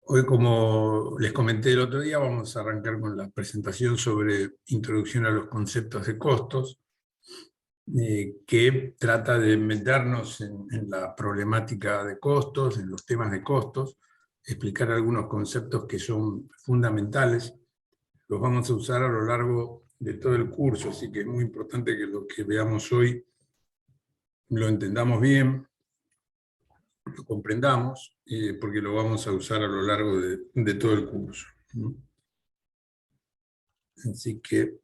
Hoy, como les comenté el otro día, vamos a arrancar con la presentación sobre introducción a los conceptos de costos, que trata de meternos en la problemática de costos, en los temas de costos, explicar algunos conceptos que son fundamentales. Los vamos a usar a lo largo de todo el curso, así que es muy importante que lo que veamos hoy lo entendamos bien, lo comprendamos, porque lo vamos a usar a lo largo de todo el curso. Así que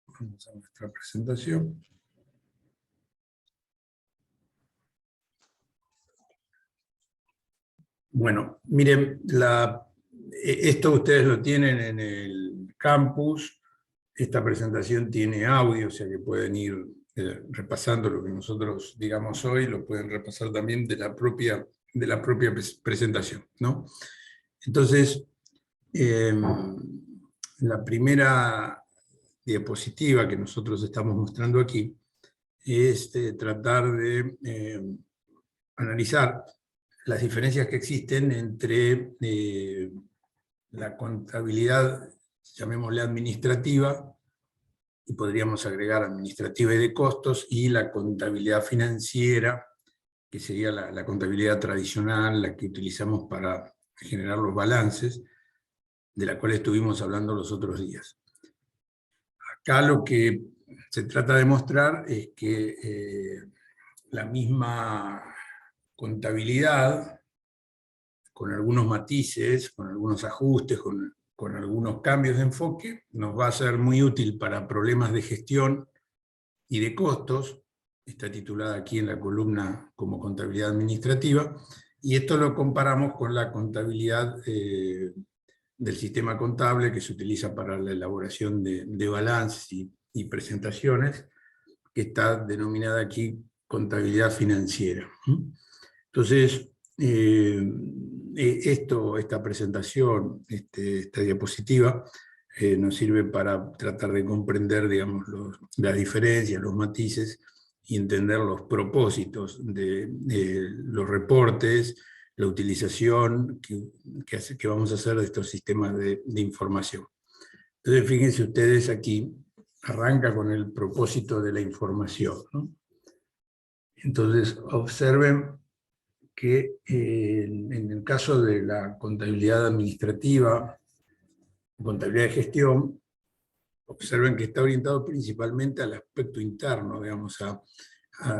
vamos a nuestra presentación. Bueno, miren, esto ustedes lo tienen en el campus. Esta presentación tiene audio, o sea que pueden ir repasando lo que nosotros digamos hoy, lo pueden repasar también de la propia presentación, ¿no? Entonces, la primera diapositiva que nosotros estamos mostrando aquí es tratar de analizar las diferencias que existen entre la contabilidad, llamémosle administrativa, y podríamos agregar administrativa y de costos, y la contabilidad financiera, que sería la contabilidad tradicional, la que utilizamos para generar los balances, de la cual estuvimos hablando los otros días. Acá lo que se trata de mostrar es que la misma contabilidad, con algunos matices, con algunos ajustes, con algunos cambios de enfoque, nos va a ser muy útil para problemas de gestión y de costos. Está titulada aquí en la columna como contabilidad administrativa, y esto lo comparamos con la contabilidad del sistema contable que se utiliza para la elaboración de balances y presentaciones, que está denominada aquí contabilidad financiera. Entonces, esta presentación, esta diapositiva, nos sirve para tratar de comprender, digamos, las diferencias, los matices, y entender los propósitos de los reportes, la utilización que vamos a hacer de estos sistemas de información. Entonces, fíjense ustedes aquí, arranca con el propósito de la información, ¿no? Entonces, observen que en el caso de la contabilidad administrativa, contabilidad de gestión, observen que está orientado principalmente al aspecto interno, digamos, a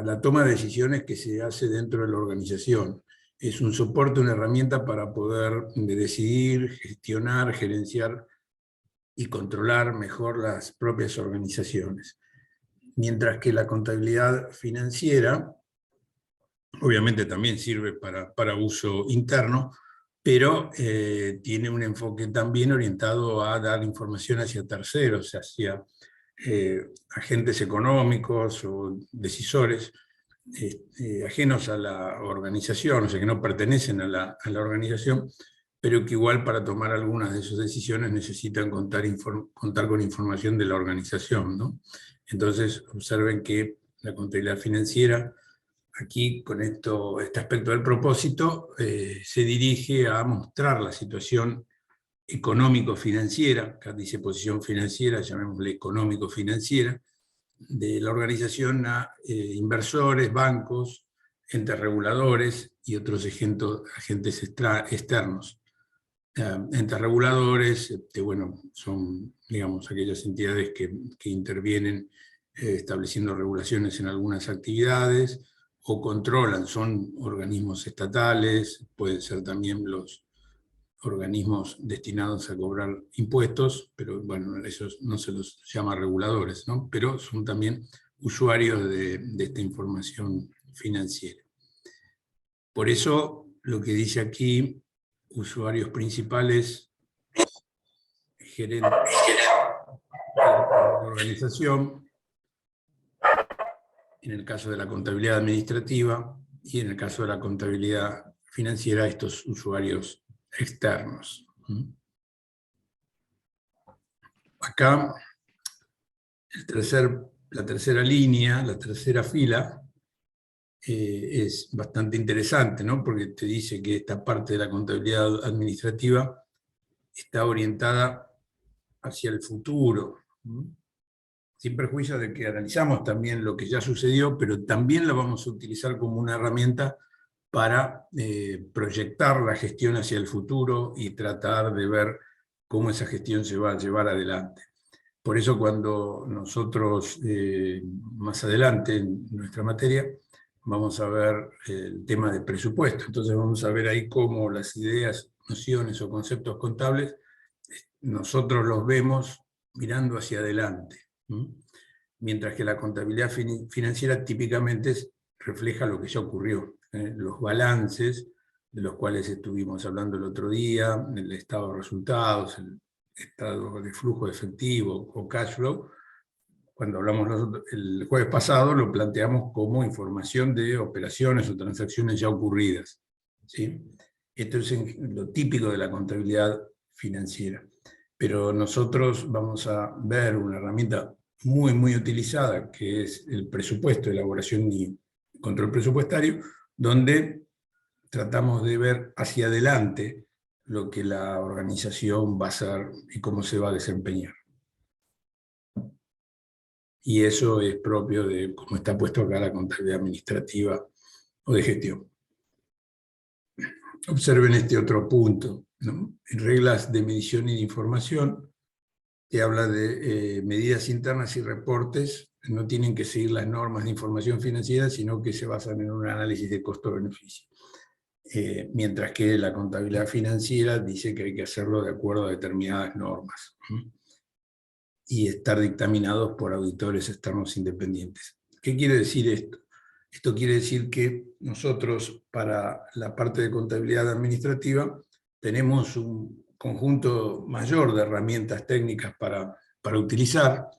la toma de decisiones que se hace dentro de la organización. Es un soporte, una herramienta para poder decidir, gestionar, gerenciar y controlar mejor las propias organizaciones. Mientras que la contabilidad financiera, obviamente también sirve para uso interno, pero tiene un enfoque también orientado a dar información hacia terceros, hacia agentes económicos o decisores ajenos a la organización, o sea, que no pertenecen a la organización, pero que igual para tomar algunas de sus decisiones necesitan contar con información de la organización, ¿no? Entonces, observen que la contabilidad financiera, aquí, con este aspecto del propósito, se dirige a mostrar la situación económico-financiera, acá dice posición financiera, llamémosle económico-financiera, de la organización a inversores, bancos, entes reguladores y otros agentes externos. Entes reguladores, bueno, son, digamos, aquellas entidades que intervienen estableciendo regulaciones en algunas actividades, o controlan, son organismos estatales, pueden ser también los organismos destinados a cobrar impuestos, pero bueno, esos no se los llama reguladores, ¿no? Pero son también usuarios de esta información financiera. Por eso, lo que dice aquí, usuarios principales, gerentes de la organización, en el caso de la contabilidad administrativa, y en el caso de la contabilidad financiera, estos usuarios externos. Acá, la tercera línea, la tercera fila, es bastante interesante, ¿no? Porque te dice que esta parte de la contabilidad administrativa está orientada hacia el futuro, ¿no? Sin perjuicio de que analizamos también lo que ya sucedió, pero también la vamos a utilizar como una herramienta para proyectar la gestión hacia el futuro y tratar de ver cómo esa gestión se va a llevar adelante. Por eso cuando nosotros, más adelante en nuestra materia, vamos a ver el tema de presupuesto. Entonces vamos a ver ahí cómo las ideas, nociones o conceptos contables, nosotros los vemos mirando hacia adelante. Mientras que la contabilidad financiera típicamente refleja lo que ya ocurrió. Los balances, de los cuales estuvimos hablando el otro día, el estado de resultados, el estado de flujo de efectivo o cash flow, cuando hablamos el jueves pasado, lo planteamos como información de operaciones o transacciones ya ocurridas, ¿sí? Esto es lo típico de la contabilidad financiera. Pero nosotros vamos a ver una herramienta muy utilizada, que es el presupuesto, elaboración y control presupuestario, donde tratamos de ver hacia adelante lo que la organización va a hacer y cómo se va a desempeñar. Y eso es propio de cómo está puesto acá la contabilidad administrativa o de gestión. Observen este otro punto, ¿no? En reglas de medición y de información, te habla de medidas internas y reportes, no tienen que seguir las normas de información financiera, sino que se basan en un análisis de costo-beneficio. Mientras que la contabilidad financiera dice que hay que hacerlo de acuerdo a determinadas normas y estar dictaminados por auditores externos independientes. ¿Qué quiere decir esto? Esto quiere decir que nosotros, para la parte de contabilidad administrativa, tenemos un conjunto mayor de herramientas técnicas para utilizar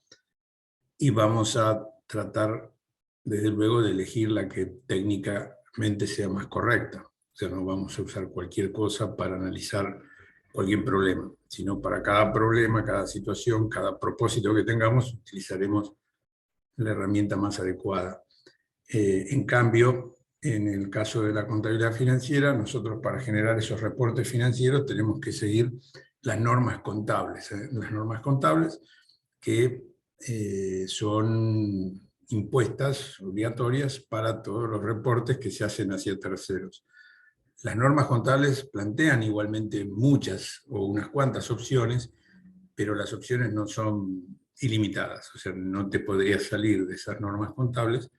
y vamos a tratar, desde luego, de elegir la que técnicamente sea más correcta. O sea, no vamos a usar cualquier cosa para analizar cualquier problema, sino para cada problema, cada situación, cada propósito que tengamos, utilizaremos la herramienta más adecuada. En cambio, en el caso de la contabilidad financiera, nosotros para generar esos reportes financieros tenemos que seguir las normas contables. Las normas contables que son impuestas, obligatorias, para todos los reportes que se hacen hacia terceros. Las normas contables plantean igualmente muchas o unas cuantas opciones, pero las opciones no son ilimitadas, o sea, no te podrías salir de esas normas contables,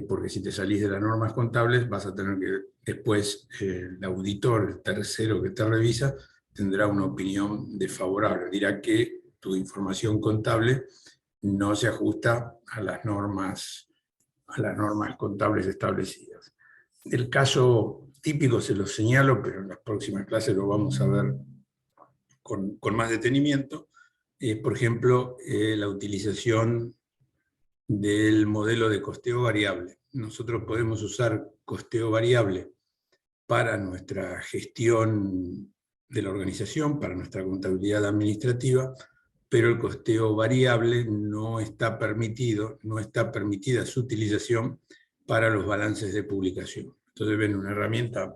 porque si te salís de las normas contables vas a tener que, después el auditor, el tercero que te revisa, tendrá una opinión desfavorable, dirá que tu información contable no se ajusta a las normas contables establecidas. El caso típico se lo señalo, pero en las próximas clases lo vamos a ver con más detenimiento, por ejemplo, la utilización del modelo de costeo variable. Nosotros podemos usar costeo variable para nuestra gestión de la organización, para nuestra contabilidad administrativa, pero el costeo variable no está permitido, no está permitida su utilización para los balances de publicación. Entonces ven una herramienta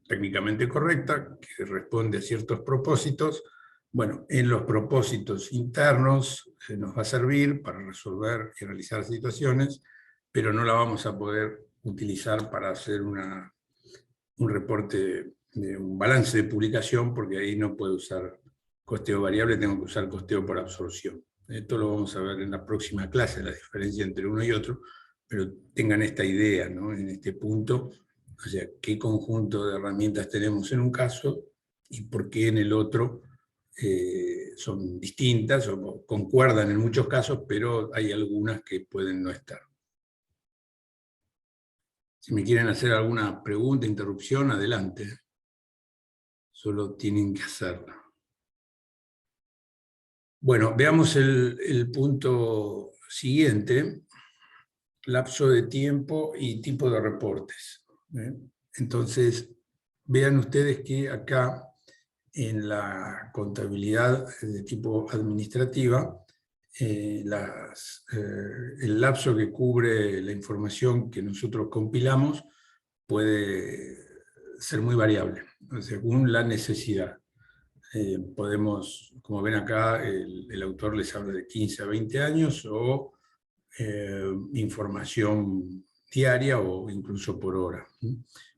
técnicamente correcta, que responde a ciertos propósitos. Bueno, en los propósitos internos nos va a servir para resolver y realizar situaciones, pero no la vamos a poder utilizar para hacer un reporte, un balance de publicación, porque ahí no puedo usar costeo variable, tengo que usar costeo por absorción. Esto lo vamos a ver en la próxima clase, la diferencia entre uno y otro, pero tengan esta idea, ¿no? En este punto, o sea, qué conjunto de herramientas tenemos en un caso y por qué en el otro son distintas o concuerdan en muchos casos, pero hay algunas que pueden no estar. Si me quieren hacer alguna pregunta, interrupción, adelante. Solo tienen que hacerla. Bueno, veamos el punto siguiente, lapso de tiempo y tipo de reportes. Entonces, vean ustedes que acá en la contabilidad de tipo administrativa el lapso que cubre la información que nosotros compilamos puede ser muy variable, según la necesidad. Podemos, como ven acá, el autor les habla de 15 a 20 años o información diaria o incluso por hora.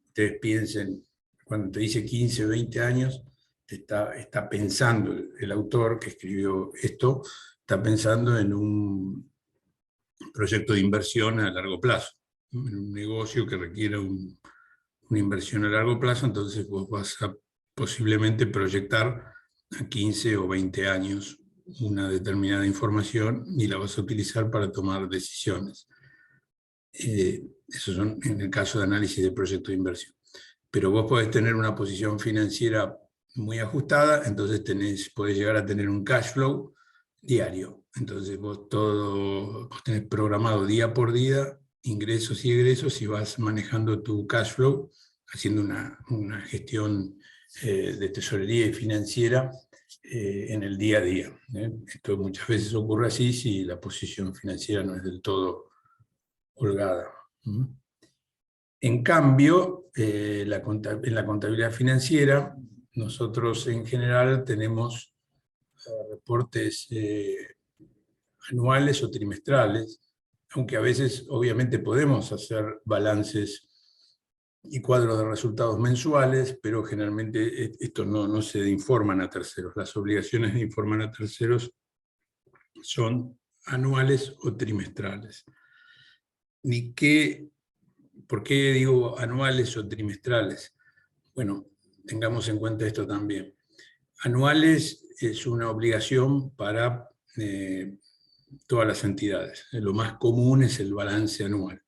Ustedes piensen, cuando te dice 15 o 20 años, está pensando el autor que escribió esto, está pensando en un proyecto de inversión a largo plazo, en un negocio que requiere una inversión a largo plazo, entonces vos vas a posiblemente proyectar a 15 o 20 años una determinada información y la vas a utilizar para tomar decisiones. Eso son en el caso de análisis de proyecto de inversión. Pero vos podés tener una posición financiera muy ajustada, entonces podés llegar a tener un cash flow diario. Entonces vos tenés programado día por día ingresos y egresos y vas manejando tu cash flow, haciendo una gestión de tesorería y financiera en el día a día. Esto muchas veces ocurre así si la posición financiera no es del todo holgada. En cambio, en la contabilidad financiera, nosotros en general tenemos reportes anuales o trimestrales, aunque a veces obviamente podemos hacer balances y cuadros de resultados mensuales, pero generalmente estos no se informan a terceros. Las obligaciones de informar a terceros son anuales o trimestrales. ¿Por qué digo anuales o trimestrales? Bueno, tengamos en cuenta esto también. Anuales es una obligación para todas las entidades. Lo más común es el balance anual.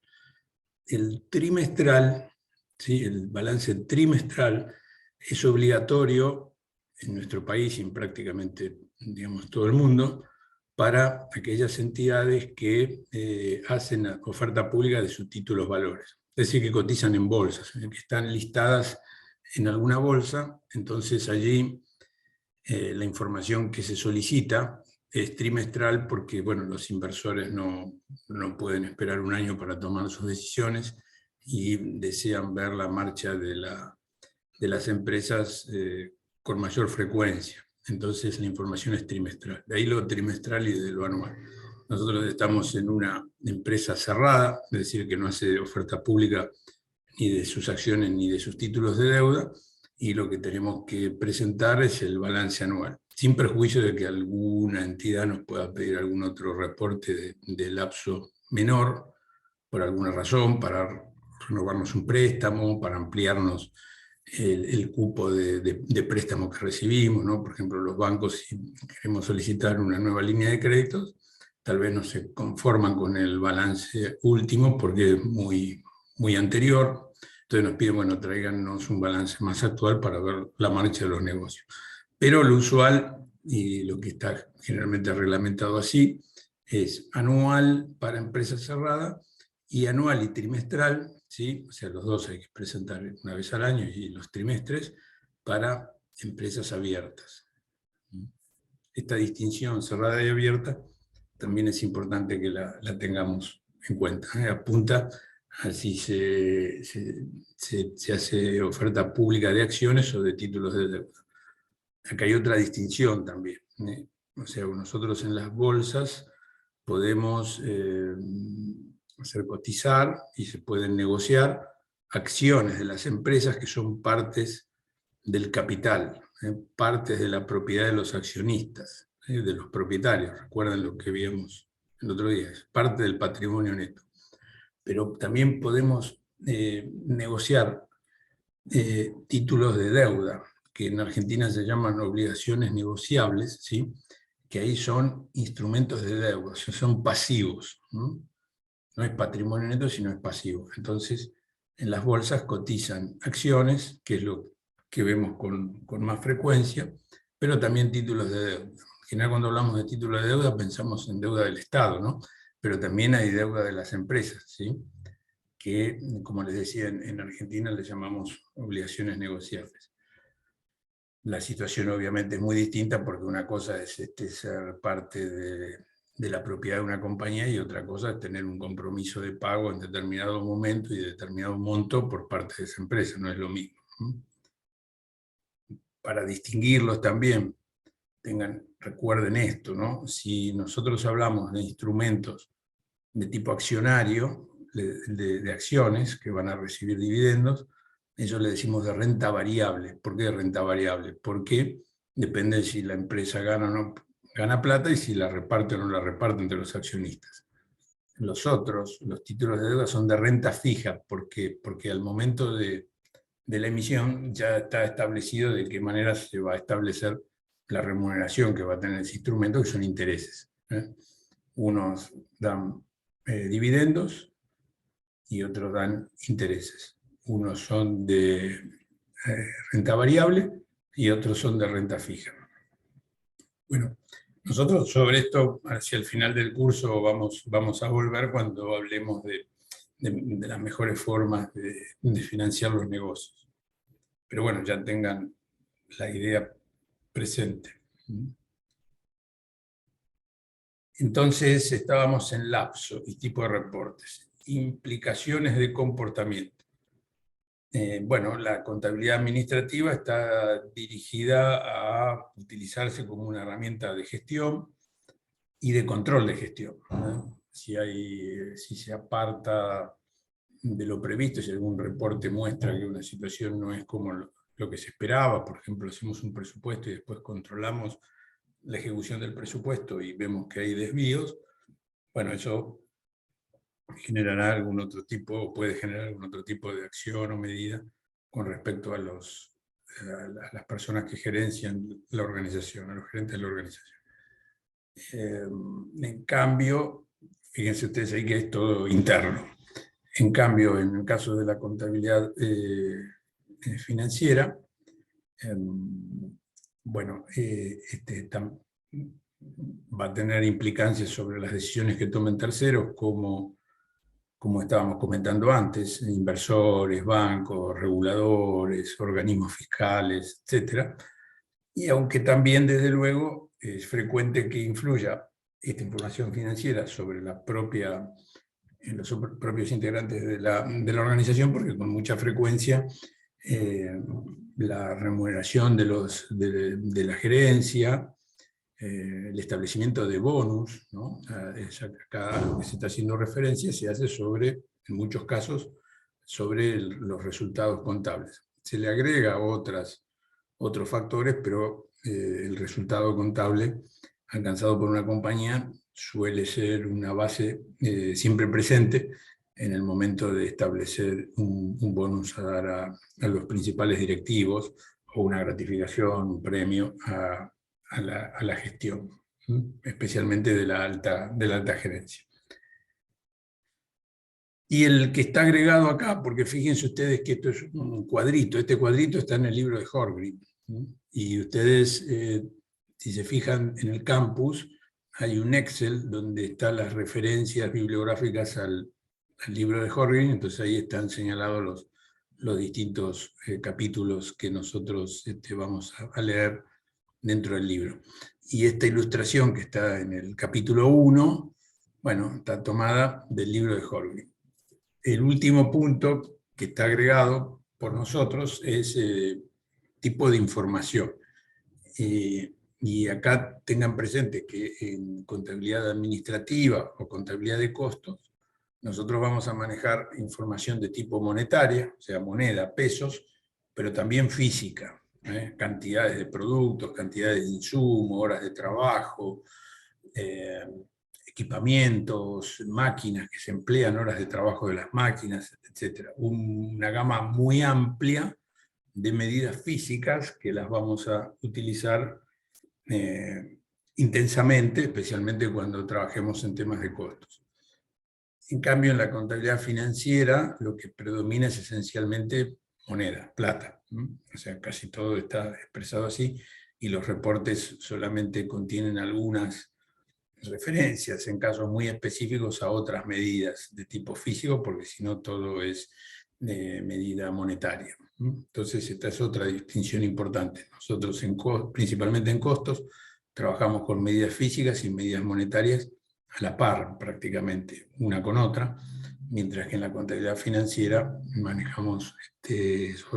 El trimestral, ¿sí? El balance trimestral es obligatorio en nuestro país y en prácticamente, digamos, todo el mundo, para aquellas entidades que hacen oferta pública de sus títulos valores. Es decir, que cotizan en bolsas, que están listadas en alguna bolsa, entonces allí la información que se solicita es trimestral porque bueno, los inversores no pueden esperar un año para tomar sus decisiones y desean ver la marcha de las empresas con mayor frecuencia. Entonces la información es trimestral. De ahí lo trimestral y de lo anual. Nosotros estamos en una empresa cerrada, es decir, que no hace oferta pública ni de sus acciones ni de sus títulos de deuda, y lo que tenemos que presentar es el balance anual, sin perjuicio de que alguna entidad nos pueda pedir algún otro reporte de lapso menor, por alguna razón, para renovarnos un préstamo, para ampliarnos el cupo de préstamo que recibimos, ¿no? Por ejemplo, los bancos, si queremos solicitar una nueva línea de créditos, tal vez no se conforman con el balance último porque es muy anterior. Entonces nos piden, bueno, tráiganos un balance más actual para ver la marcha de los negocios. Pero lo usual, y lo que está generalmente reglamentado así, es anual para empresa cerrada y anual y trimestral, ¿sí? O sea, los dos hay que presentar una vez al año y los trimestres para empresas abiertas. Esta distinción cerrada y abierta también es importante que la tengamos en cuenta. Apunta a si se hace oferta pública de acciones o de títulos de deuda. Acá hay otra distinción también. O sea, nosotros en las bolsas podemos hacer cotizar y se pueden negociar acciones de las empresas que son partes del capital, partes de la propiedad de los accionistas, de los propietarios. Recuerden lo que vimos el otro día, es parte del patrimonio neto. Pero también podemos negociar títulos de deuda, que en Argentina se llaman obligaciones negociables, ¿sí? Que ahí son instrumentos de deuda, o sea, son pasivos, ¿no? No es patrimonio neto, sino es pasivo. Entonces, en las bolsas cotizan acciones, que es lo que vemos con más frecuencia, pero también títulos de deuda. En general, cuando hablamos de títulos de deuda, pensamos en deuda del Estado, ¿no? Pero también hay deuda de las empresas, ¿sí? Que, como les decía, en Argentina le llamamos obligaciones negociables. La situación obviamente es muy distinta porque una cosa es ser parte de la propiedad de una compañía, y otra cosa es tener un compromiso de pago en determinado momento y determinado monto por parte de esa empresa, no es lo mismo. Para distinguirlos también, recuerden esto, ¿no? Si nosotros hablamos de instrumentos de tipo accionario, de acciones que van a recibir dividendos, eso le decimos de renta variable. ¿Por qué de renta variable? Porque depende de si la empresa gana o no gana plata y si la reparte o no la reparte entre los accionistas. Los otros, los títulos de deuda, son de renta fija, porque al momento de la emisión ya está establecido de qué manera se va a establecer la remuneración que va a tener ese instrumento, que son intereses. Unos dan dividendos y otros dan intereses. Unos son de renta variable y otros son de renta fija. Bueno, nosotros sobre esto, hacia el final del curso, vamos a volver cuando hablemos de las mejores formas de financiar los negocios. Pero bueno, ya tengan la idea presente. Entonces estábamos en lapso y tipo de reportes. Implicaciones de comportamiento. Bueno, la contabilidad administrativa está dirigida a utilizarse como una herramienta de gestión y de control de gestión. Si se aparta de lo previsto, si algún reporte muestra que una situación no es como lo que se esperaba, por ejemplo, hacemos un presupuesto y después controlamos la ejecución del presupuesto y vemos que hay desvíos, bueno, eso generará algún otro tipo, puede generar algún otro tipo de acción o medida con respecto a las personas que gerencian la organización, a los gerentes de la organización. En cambio, fíjense ustedes ahí que es todo interno. En cambio, en el caso de la contabilidad financiera, bueno, va a tener implicancias sobre las decisiones que tomen terceros, como estábamos comentando antes, inversores, bancos, reguladores, organismos fiscales, etc. Y aunque también, desde luego, es frecuente que influya esta información financiera sobre los propios integrantes de la organización, porque con mucha frecuencia la remuneración de la gerencia, el establecimiento de bonus, ¿no? Acá lo que se está haciendo referencia se hace en muchos casos, sobre los resultados contables. Se le agrega otros factores, pero el resultado contable alcanzado por una compañía suele ser una base siempre presente en el momento de establecer un bonus a dar a los principales directivos, o una gratificación, un premio a la gestión, especialmente de la alta gerencia. Y el que está agregado acá, porque fíjense ustedes que esto es un cuadrito, este cuadrito está en el libro de Horgrim, y ustedes, si se fijan en el campus, hay un Excel donde están las referencias bibliográficas al libro de Horgrim, entonces ahí están señalados los distintos capítulos que nosotros vamos a leer dentro del libro. Y esta ilustración que está en el capítulo 1, bueno, está tomada del libro de Horgrim. El último punto que está agregado por nosotros es tipo de información. Y acá tengan presente que en contabilidad administrativa o contabilidad de costos, nosotros vamos a manejar información de tipo monetaria, o sea, moneda, pesos, pero también física, cantidades de productos, cantidades de insumos, horas de trabajo, equipamientos, máquinas que se emplean, horas de trabajo de las máquinas, etc. Una gama muy amplia de medidas físicas que las vamos a utilizar intensamente, especialmente cuando trabajemos en temas de costos. En cambio, en la contabilidad financiera, lo que predomina es esencialmente moneda, plata. O sea, casi todo está expresado así, y los reportes solamente contienen algunas referencias, en casos muy específicos, a otras medidas de tipo físico, porque si no todo es medida monetaria. Entonces, esta es otra distinción importante. Nosotros, principalmente en costos, trabajamos con medidas físicas y medidas monetarias a la par prácticamente, una con otra, mientras que en la contabilidad financiera manejamos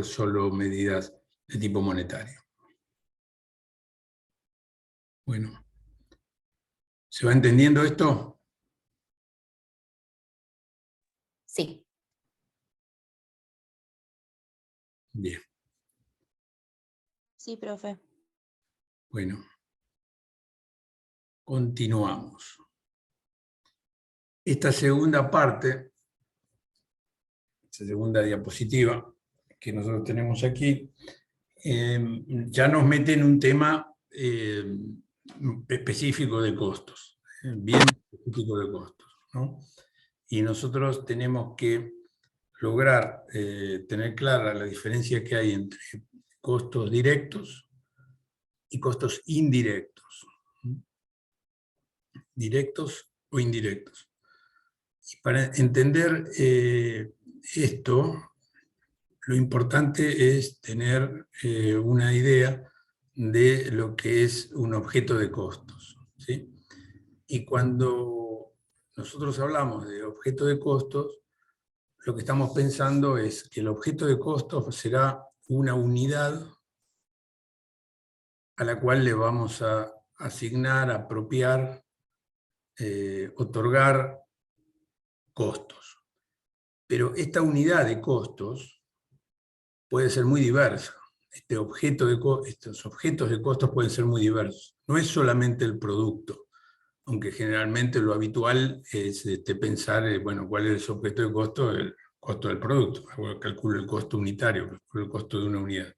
solo medidas de tipo monetario. Bueno, ¿se va entendiendo esto? Sí. Bien. Sí, profe. Bueno, continuamos. Esta segunda parte, esta segunda diapositiva que nosotros tenemos aquí, ya nos mete en un tema específico de costos, bien específico de costos, ¿no? Y nosotros tenemos que lograr tener clara la diferencia que hay entre costos directos y costos indirectos, directos o indirectos. Y para entender esto, lo importante es tener una idea de lo que es un objeto de costos, ¿sí? Y cuando nosotros hablamos de objeto de costos, lo que estamos pensando es que el objeto de costos será una unidad a la cual le vamos a asignar, apropiar, otorgar costos. Pero esta unidad de costos puede ser muy diversa. Estos objetos de costos pueden ser muy diversos. No es solamente el producto, aunque generalmente lo habitual es pensar, bueno, ¿cuál es el objeto de costo? El costo del producto. Calculo el costo unitario, calculo el costo de una unidad.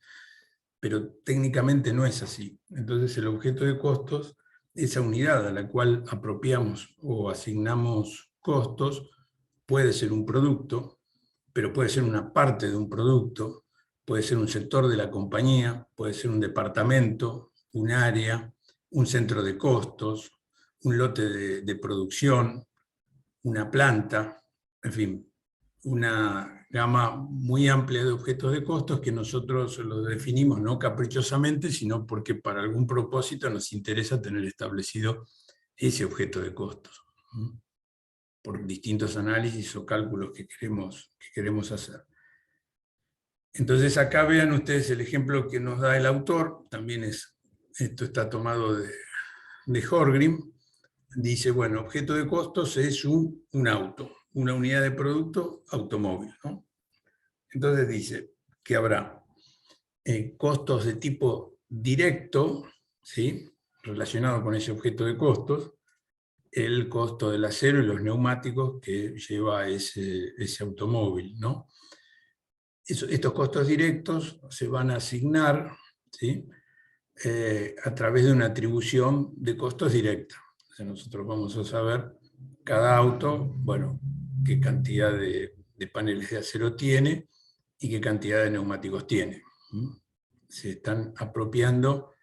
Pero técnicamente no es así. Entonces el objeto de costos, esa unidad a la cual apropiamos o asignamos costos, puede ser un producto, pero puede ser una parte de un producto, puede ser un sector de la compañía, puede ser un departamento, un área, un centro de costos, un lote de producción, una planta, en fin, una gama muy amplia de objetos de costos que nosotros los definimos no caprichosamente, sino porque para algún propósito nos interesa tener establecido ese objeto de costos, por distintos análisis o cálculos que queremos hacer. Entonces acá vean ustedes el ejemplo que nos da el autor, también esto está tomado de Horgrim. Dice, bueno, objeto de costos es un auto, una unidad de producto automóvil, ¿no? Entonces dice que habrá costos de tipo directo, ¿sí?, relacionado con ese objeto de costos, el costo del acero y los neumáticos que lleva ese automóvil, ¿no? Estos costos directos se van a asignar, ¿sí?, a través de una atribución de costos directa. O sea, nosotros vamos a saber cada auto, bueno, qué cantidad de paneles de acero tiene y qué cantidad de neumáticos tiene. Se están apropiando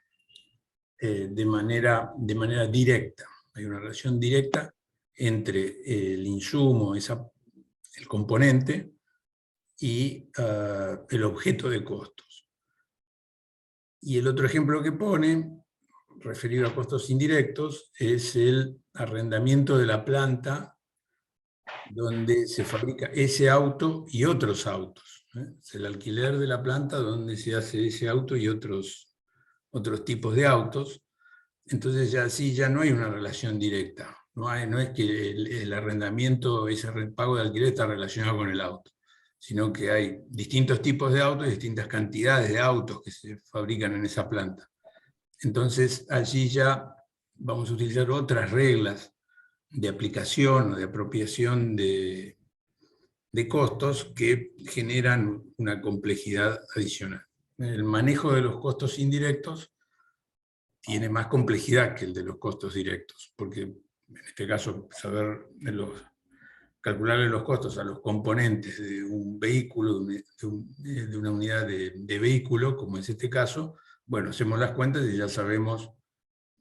de manera directa. Hay una relación directa entre el insumo, el componente, y el objeto de costos. Y el otro ejemplo que pone, referido a costos indirectos, es el arrendamiento de la planta donde se fabrica ese auto y otros autos. Es el alquiler de la planta donde se hace ese auto y otros tipos de autos. Entonces ya no hay una relación directa. No es que el arrendamiento, ese pago de alquiler está relacionado con el auto, sino que hay distintos tipos de autos y distintas cantidades de autos que se fabrican en esa planta. Entonces allí ya vamos a utilizar otras reglas de aplicación o de apropiación de costos que generan una complejidad adicional. El manejo de los costos indirectos tiene más complejidad que el de los costos directos, porque en este caso calcularle los costos a los componentes de un vehículo, de una unidad de vehículo, como es este caso, bueno, hacemos las cuentas y ya sabemos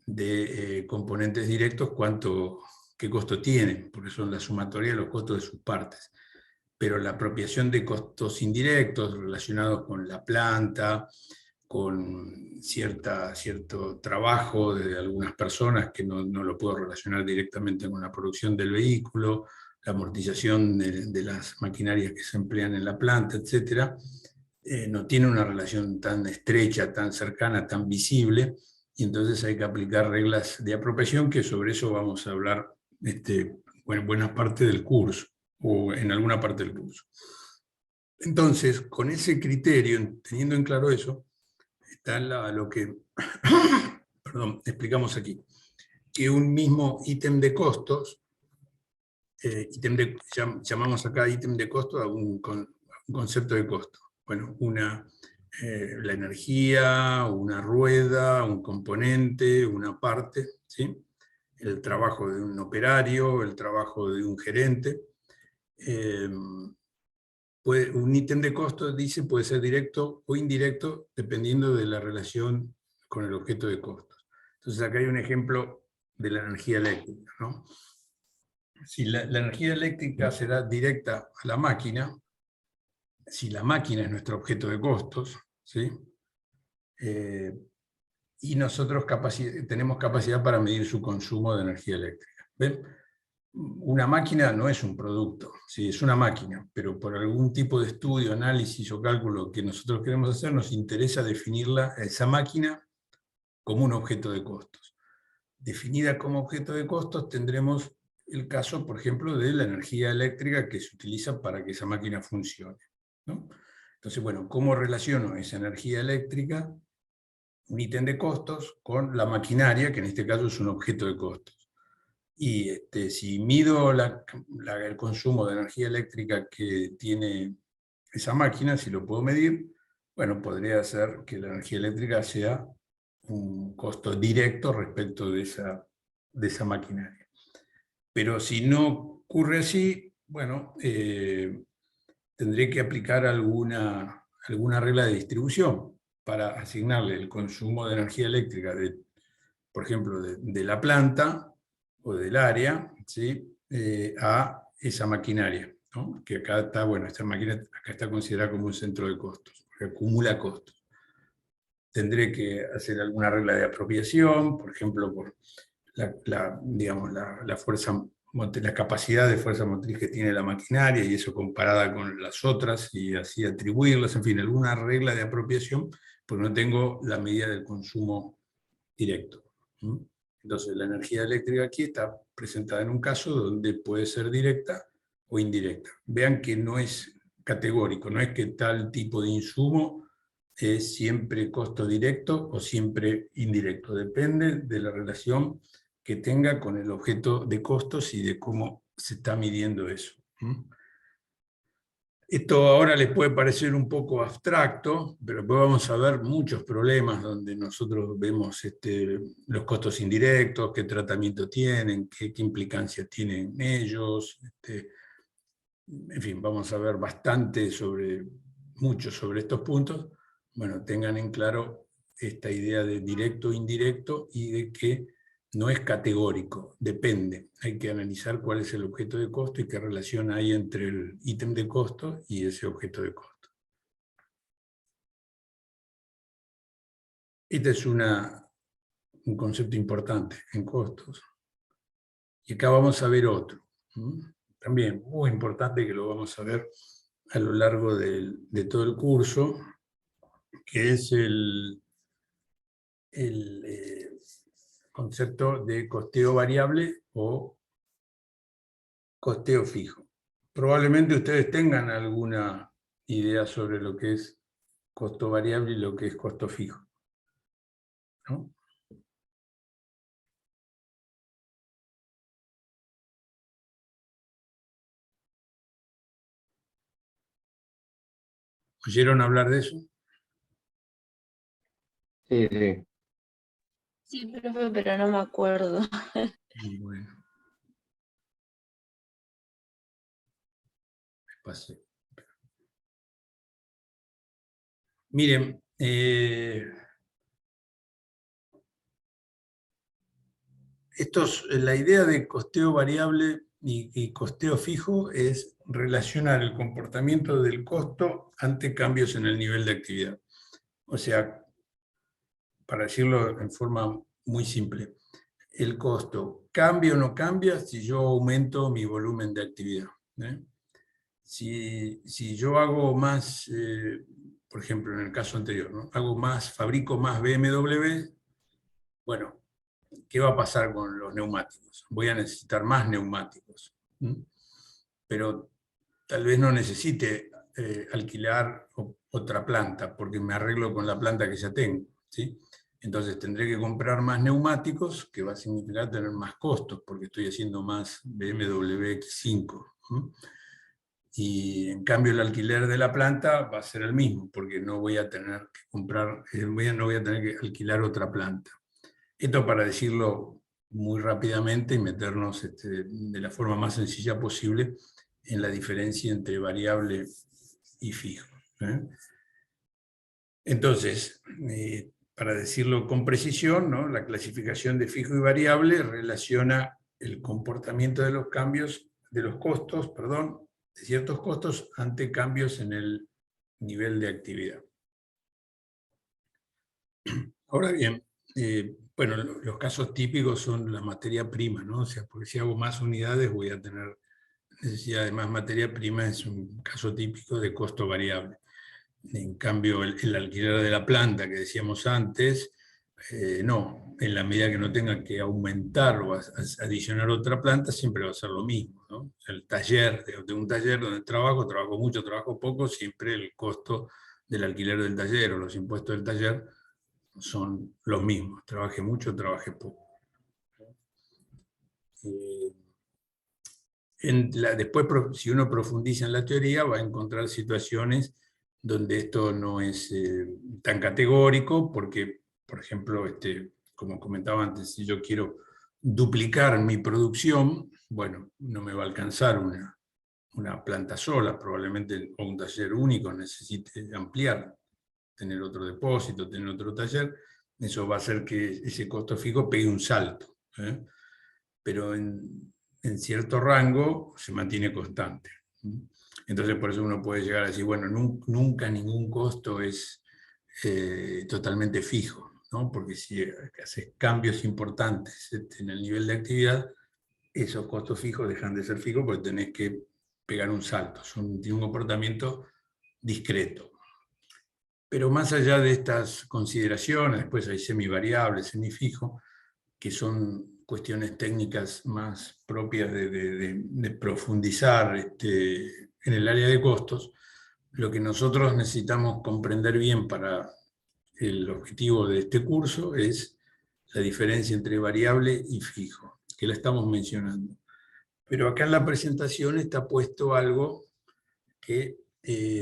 de componentes directos qué costo tienen, porque son la sumatoria de los costos de sus partes. Pero la apropiación de costos indirectos relacionados con la planta, con cierto trabajo de algunas personas que no lo puedo relacionar directamente con la producción del vehículo, la amortización de las maquinarias que se emplean en la planta, etc. No tiene una relación tan estrecha, tan cercana, tan visible, y entonces hay que aplicar reglas de apropiación, que sobre eso vamos a hablar en buena parte del curso, o en alguna parte del curso. Entonces, con ese criterio, teniendo en claro eso, está lo que perdón, explicamos aquí, que un mismo ítem de costos, llamamos acá ítem de costo a un concepto de costo. Bueno, la energía, una rueda, un componente, una parte, ¿sí? El trabajo de un operario, el trabajo de un gerente. Un ítem de costo, dice, puede ser directo o indirecto, dependiendo de la relación con el objeto de costos. Entonces acá hay un ejemplo de la energía eléctrica, ¿no? Si la energía eléctrica será directa a la máquina, si la máquina es nuestro objeto de costos, ¿sí? Y nosotros tenemos capacidad para medir su consumo de energía eléctrica. ¿Ven? Una máquina no es un producto, ¿sí? Es una máquina, pero por algún tipo de estudio, análisis o cálculo que nosotros queremos hacer, nos interesa definirla, esa máquina, como un objeto de costos. Definida como objeto de costos, tendremos el caso, por ejemplo, de la energía eléctrica que se utiliza para que esa máquina funcione, ¿no? Entonces, bueno, ¿cómo relaciono esa energía eléctrica, un ítem de costos, con la maquinaria, que en este caso es un objeto de costos? Y si mido el consumo de energía eléctrica que tiene esa máquina, si lo puedo medir, bueno, podría ser que la energía eléctrica sea un costo directo respecto de esa maquinaria. Pero si no ocurre así, bueno, tendré que aplicar alguna regla de distribución para asignarle el consumo de energía eléctrica, por ejemplo, de la planta o del área, ¿sí? A esa maquinaria, ¿no? Que acá está, bueno, esta máquina acá está considerada como un centro de costos, porque acumula costos. Tendré que hacer alguna regla de apropiación, por ejemplo, por digamos, la capacidad de fuerza motriz que tiene la maquinaria, y eso comparada con las otras, y así atribuirlas, en fin, alguna regla de apropiación, porque no tengo la medida del consumo directo. Entonces, la energía eléctrica aquí está presentada en un caso donde puede ser directa o indirecta. Vean que no es categórico, no es que tal tipo de insumo es siempre costo directo o siempre indirecto. Depende de la relación que tenga con el objeto de costos y de cómo se está midiendo eso. Esto ahora les puede parecer un poco abstracto, pero después vamos a ver muchos problemas donde nosotros vemos los costos indirectos, qué tratamiento tienen, qué implicancia tienen ellos. En fin, vamos a ver mucho sobre estos puntos. Bueno, tengan en claro esta idea de directo e indirecto, y de que no es categórico, depende. Hay que analizar cuál es el objeto de costo y qué relación hay entre el ítem de costo y ese objeto de costo. Este es un concepto importante en costos. Y acá vamos a ver otro, también muy importante, que lo vamos a ver a lo largo de todo el curso, que es el concepto de costeo variable o costeo fijo. Probablemente ustedes tengan alguna idea sobre lo que es costo variable y lo que es costo fijo, ¿no? ¿Oyeron hablar de eso? Sí, sí. Sí, profe, pero no me acuerdo. Bueno, me pasé. Miren, la idea de costeo variable y costeo fijo es relacionar el comportamiento del costo ante cambios en el nivel de actividad. O sea, para decirlo en forma muy simple, el costo cambia o no cambia si yo aumento mi volumen de actividad. Si yo hago más, por ejemplo, en el caso anterior, ¿no? Fabrico más BMW, bueno, ¿qué va a pasar con los neumáticos? Voy a necesitar más neumáticos. Pero tal vez no necesite alquilar otra planta, porque me arreglo con la planta que ya tengo, ¿sí? Entonces tendré que comprar más neumáticos, que va a significar tener más costos, porque estoy haciendo más BMW X5. Y en cambio el alquiler de la planta va a ser el mismo, porque no voy a tener que comprar, no voy a tener que alquilar otra planta. Esto para decirlo muy rápidamente y meternos de la forma más sencilla posible en la diferencia entre variable y fijo. Entonces, para decirlo con precisión, ¿no? La clasificación de fijo y variable relaciona el comportamiento de los cambios, de los costos, perdón, de ciertos costos ante cambios en el nivel de actividad. Ahora bien, bueno, los casos típicos son la materia prima, ¿no? O sea, porque si hago más unidades voy a tener necesidad de más materia prima, es un caso típico de costo variable. En cambio, el alquiler de la planta que decíamos antes, no, en la medida que no tenga que aumentar o adicionar otra planta, siempre va a ser lo mismo, ¿no? El taller, de un taller donde trabajo mucho, trabajo poco, siempre el costo del alquiler del taller o los impuestos del taller son los mismos, trabajé mucho, trabajé poco. Después, si uno profundiza en la teoría, va a encontrar situaciones donde esto no es tan categórico, porque, por ejemplo, como comentaba antes, si yo quiero duplicar mi producción, bueno, no me va a alcanzar una planta sola, probablemente, o un taller único necesite ampliar, tener otro depósito, tener otro taller. Eso va a hacer que ese costo fijo pegue un salto, pero en cierto rango se mantiene constante. Entonces por eso uno puede llegar a decir, bueno, nunca ningún costo es totalmente fijo, ¿no? Porque si haces cambios importantes en el nivel de actividad, esos costos fijos dejan de ser fijos porque tenés que pegar un salto, tiene un comportamiento discreto. Pero más allá de estas consideraciones, después hay semivariables, semifijo, que son cuestiones técnicas más propias de profundizar en el área de costos. Lo que nosotros necesitamos comprender bien para el objetivo de este curso es la diferencia entre variable y fijo, que la estamos mencionando. Pero acá en la presentación está puesto algo que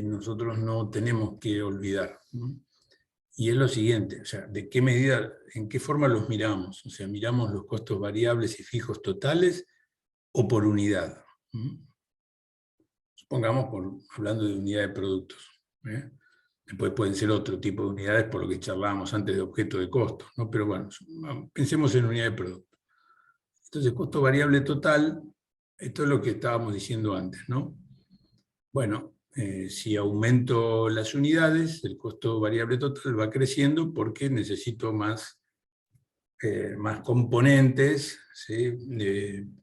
nosotros no tenemos que olvidar, ¿no? Y es lo siguiente, o sea, ¿de qué medida, en qué forma los miramos? O sea, ¿miramos los costos variables y fijos totales o por unidad? Supongamos, hablando de unidad de productos. Después pueden ser otro tipo de unidades por lo que charlábamos antes de objeto de costo, ¿no? Pero bueno, pensemos en unidad de producto. Entonces, costo variable total, esto es lo que estábamos diciendo antes, ¿no? Bueno, si aumento las unidades, el costo variable total va creciendo porque necesito más componentes, ¿sí?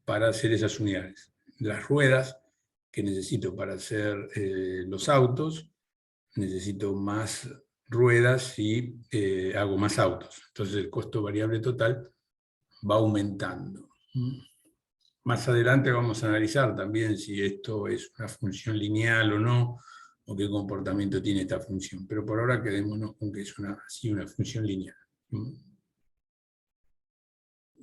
Para hacer esas unidades. Las ruedas que necesito para hacer los autos, necesito más ruedas y hago más autos. Entonces el costo variable total va aumentando. Más adelante vamos a analizar también si esto es una función lineal o no, o qué comportamiento tiene esta función. Pero por ahora quedémonos con que es una función lineal.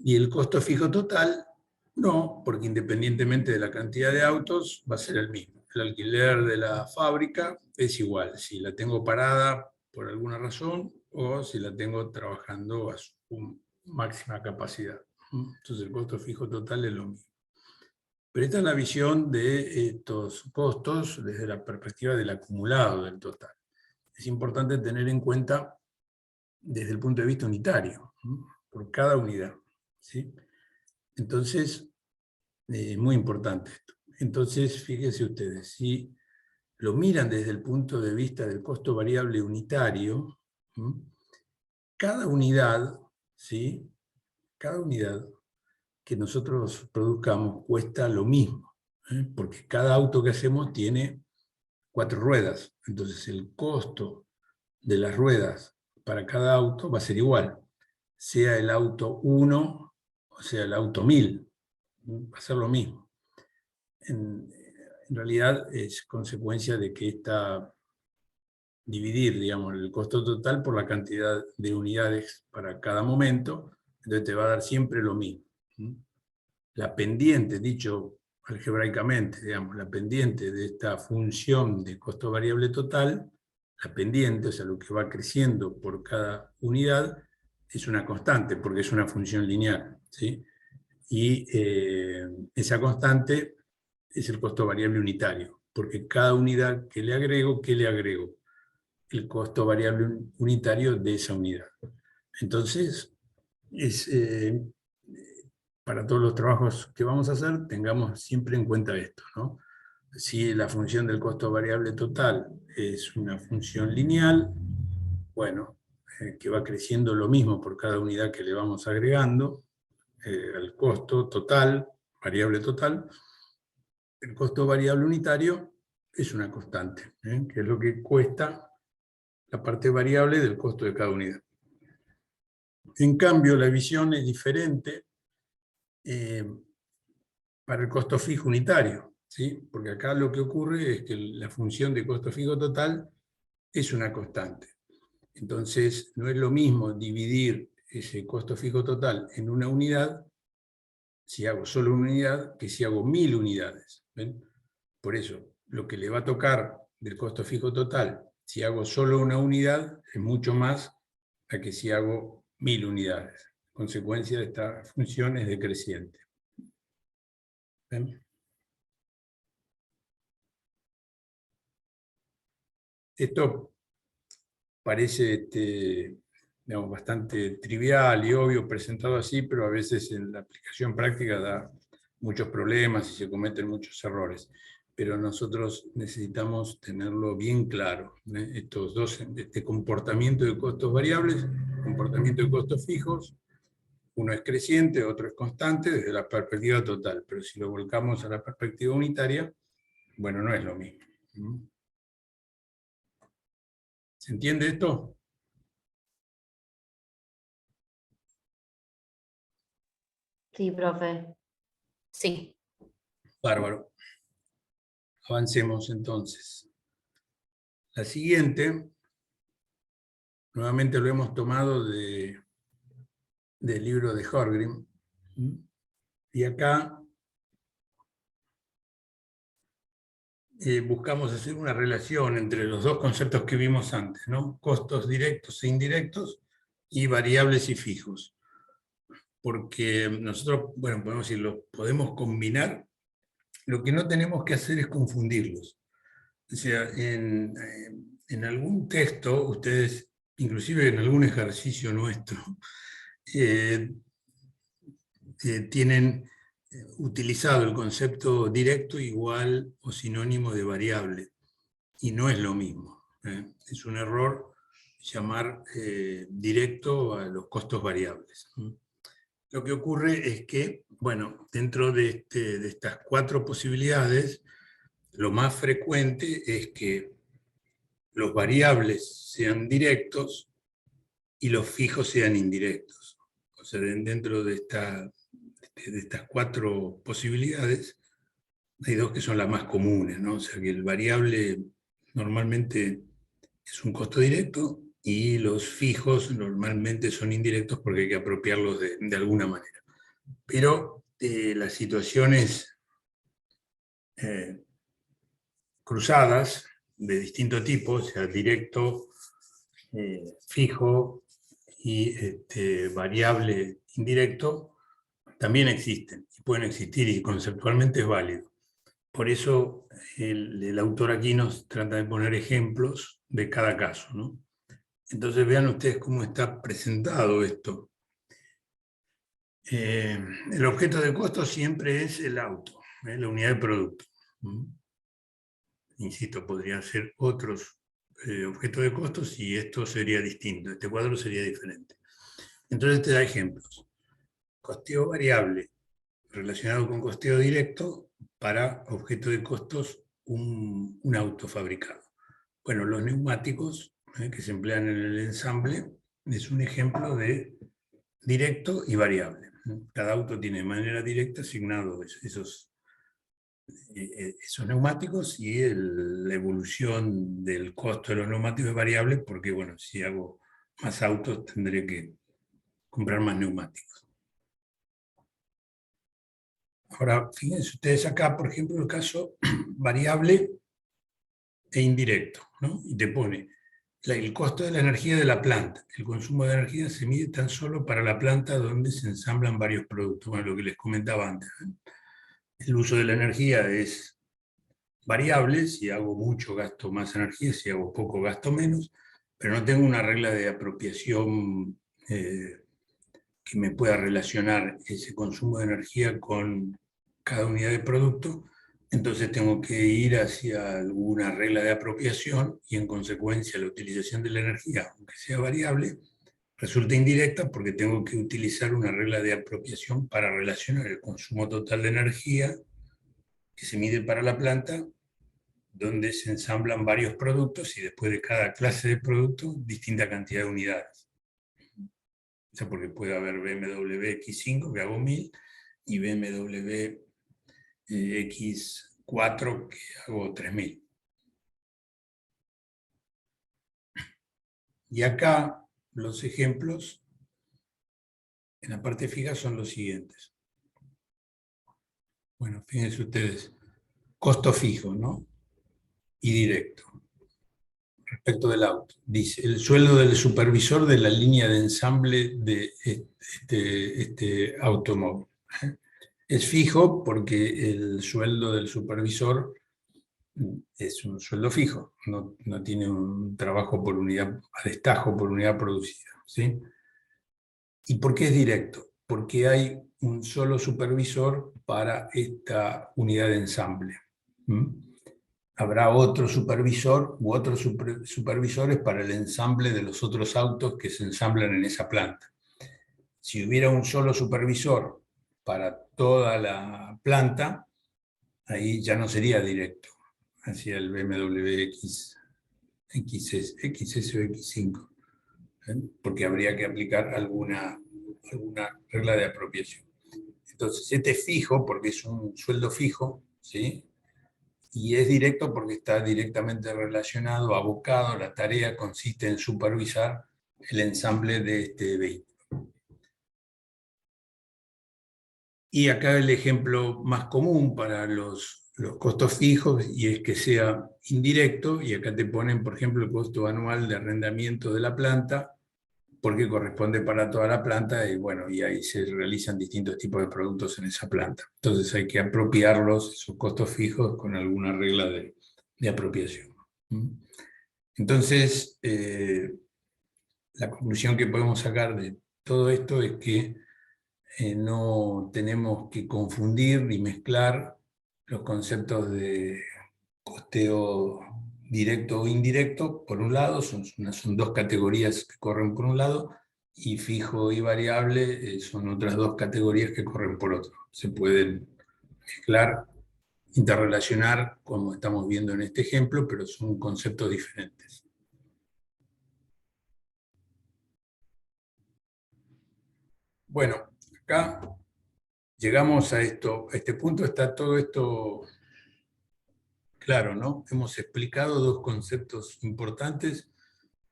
Y el costo fijo total, no, porque independientemente de la cantidad de autos, va a ser el mismo. El alquiler de la fábrica es igual, si la tengo parada por alguna razón o si la tengo trabajando a su máxima capacidad. Entonces el costo fijo total es lo mismo. Pero esta es la visión de estos costos desde la perspectiva del acumulado del total. Es importante tener en cuenta desde el punto de vista unitario, por cada unidad, ¿sí? Entonces, muy importante esto. Entonces, fíjense ustedes, si lo miran desde el punto de vista del costo variable unitario, cada unidad, ¿sí? Cada unidad que nosotros produzcamos cuesta lo mismo, porque cada auto que hacemos tiene 4 ruedas, entonces el costo de las ruedas para cada auto va a ser igual, sea el auto 1 o sea el auto 1000, va a ser lo mismo. En realidad es consecuencia de que dividir, digamos, el costo total por la cantidad de unidades para cada momento, entonces te va a dar siempre lo mismo. La pendiente, dicho algebraicamente, digamos, la pendiente de esta función de costo variable total, la pendiente, o sea, lo que va creciendo por cada unidad, es una constante, porque es una función lineal, ¿sí? Y esa constante es el costo variable unitario, porque cada unidad que le agrego, ¿qué le agrego? El costo variable unitario de esa unidad. Entonces, para todos los trabajos que vamos a hacer, tengamos siempre en cuenta esto, ¿no? Si la función del costo variable total es una función lineal, bueno, que va creciendo lo mismo por cada unidad que le vamos agregando, al costo total, variable total. El costo variable unitario es una constante, que es lo que cuesta la parte variable del costo de cada unidad. En cambio, la visión es diferente para el costo fijo unitario, ¿sí? Porque acá lo que ocurre es que la función de costo fijo total es una constante. Entonces, no es lo mismo dividir ese costo fijo total en una unidad, si hago solo una unidad, que si hago 1000 unidades. ¿Ven? Por eso, lo que le va a tocar del costo fijo total, si hago solo una unidad, es mucho más a que si hago 1000 unidades. Consecuencia de esta función es decreciente. ¿Ven? Esto parece digamos, bastante trivial y obvio presentado así, pero a veces en la aplicación práctica da muchos problemas y se cometen muchos errores. Pero nosotros necesitamos tenerlo bien claro, estos dos, este comportamiento de costos variables, comportamiento de costos fijos, uno es creciente, otro es constante desde la perspectiva total, pero si lo volcamos a la perspectiva unitaria, bueno, no es lo mismo. ¿Se entiende esto? Sí, profe. Sí. Bárbaro. Avancemos entonces. La siguiente, nuevamente lo hemos tomado del libro de Horgrim, y acá buscamos hacer una relación entre los dos conceptos que vimos antes, ¿no? Costos directos e indirectos y variables y fijos. Porque nosotros, bueno, podemos decirlo, podemos combinar, lo que no tenemos que hacer es confundirlos. O sea, en algún texto, ustedes, inclusive en algún ejercicio nuestro, tienen utilizado el concepto directo igual o sinónimo de variable, y no es lo mismo. Es un error llamar directo a los costos variables. Lo que ocurre es que, bueno, dentro de estas 4 posibilidades, lo más frecuente es que los variables sean directos y los fijos sean indirectos. O sea, dentro de estas 4 posibilidades, hay 2 que son las más comunes, ¿no? O sea, que el variable normalmente es un costo directo y los fijos normalmente son indirectos porque hay que apropiarlos de alguna manera. Pero las situaciones cruzadas de distinto tipo, o sea, directo, fijo y variable indirecto, también existen y pueden existir y conceptualmente es válido. Por eso el autor aquí nos trata de poner ejemplos de cada caso, ¿no? Entonces vean ustedes cómo está presentado esto. El objeto de costo siempre es el auto, la unidad de producto. Insisto, podrían ser otros objeto de costos y esto sería distinto, este cuadro sería diferente. Entonces te da ejemplos. Costeo variable relacionado con costeo directo para objeto de costos un auto fabricado. Bueno, los neumáticos que se emplean en el ensamble es un ejemplo de directo y variable. Cada auto tiene de manera directa asignados esos neumáticos y la evolución del costo de los neumáticos es variable porque, bueno, si hago más autos tendré que comprar más neumáticos. Ahora, fíjense ustedes acá, por ejemplo, el caso variable e indirecto, ¿no? Y te pone el costo de la energía de la planta. El consumo de energía se mide tan solo para la planta donde se ensamblan varios productos. Bueno, lo que les comentaba antes. El uso de la energía es variable, si hago mucho gasto más energía, si hago poco gasto menos, pero no tengo una regla de apropiación que me pueda relacionar ese consumo de energía con cada unidad de producto, entonces tengo que ir hacia alguna regla de apropiación y en consecuencia la utilización de la energía, aunque sea variable, resulta indirecta porque tengo que utilizar una regla de apropiación para relacionar el consumo total de energía que se mide para la planta, donde se ensamblan varios productos y después de cada clase de producto, distinta cantidad de unidades. O sea, porque puede haber BMW X5 que hago 1000 y BMW X4 que hago 3000. Y acá los ejemplos en la parte fija son los siguientes. Bueno, fíjense ustedes, costo fijo, ¿no? Y directo. Respecto del auto, dice, el sueldo del supervisor de la línea de ensamble de este automóvil. Es fijo porque el sueldo del supervisor es un sueldo fijo, no tiene un trabajo por unidad, a destajo por unidad producida, ¿sí? ¿Y por qué es directo? Porque hay un solo supervisor para esta unidad de ensamble. Habrá otro supervisor u otros supervisores para el ensamble de los otros autos que se ensamblan en esa planta. Si hubiera un solo supervisor para toda la planta, ahí ya no sería directo hacia el BMW XS o X5, porque habría que aplicar alguna regla de apropiación. Entonces, este es fijo porque es un sueldo fijo, ¿sí? Y es directo porque está directamente relacionado, abocado, la tarea consiste en supervisar el ensamble de este vehículo. Y acá el ejemplo más común para los costos fijos, y es que sea indirecto, y acá te ponen, por ejemplo, el costo anual de arrendamiento de la planta, porque corresponde para toda la planta, y bueno, y ahí se realizan distintos tipos de productos en esa planta. Entonces hay que apropiarlos, esos costos fijos, con alguna regla de apropiación. Entonces, la conclusión que podemos sacar de todo esto es que no tenemos que confundir ni mezclar los conceptos de costeo directo o indirecto, por un lado, son dos categorías que corren por un lado, y fijo y variable son otras dos categorías que corren por otro. Se pueden mezclar, interrelacionar, como estamos viendo en este ejemplo, pero son conceptos diferentes. Bueno, acá llegamos a este punto, está todo esto claro, ¿no? Hemos explicado dos conceptos importantes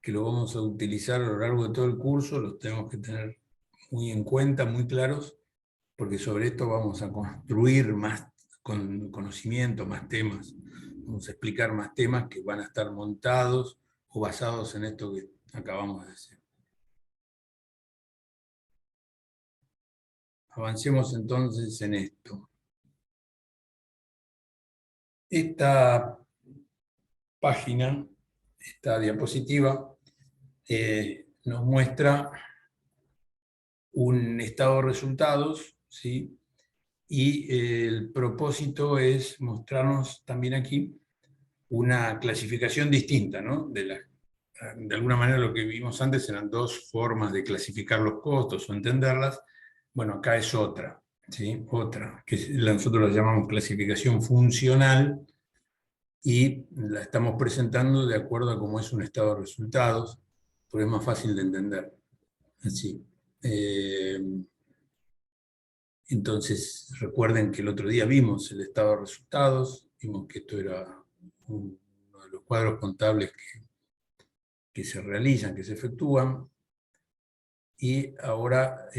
que lo vamos a utilizar a lo largo de todo el curso, los tenemos que tener muy en cuenta, muy claros, porque sobre esto vamos a construir más conocimiento, más temas, vamos a explicar más temas que van a estar montados o basados en esto que acabamos de decir. Avancemos entonces en esto. Esta página, esta diapositiva, nos muestra un estado de resultados, ¿sí? Y el propósito es mostrarnos también aquí una clasificación distinta, ¿no? De alguna manera lo que vimos antes eran dos formas de clasificar los costos o entenderlas. Bueno, acá es otra, ¿sí? Otra, que nosotros la llamamos clasificación funcional, y la estamos presentando de acuerdo a cómo es un estado de resultados, porque es más fácil de entender. Así. Entonces, recuerden que el otro día vimos el estado de resultados, vimos que esto era uno de los cuadros contables que se realizan, que se efectúan, y ahora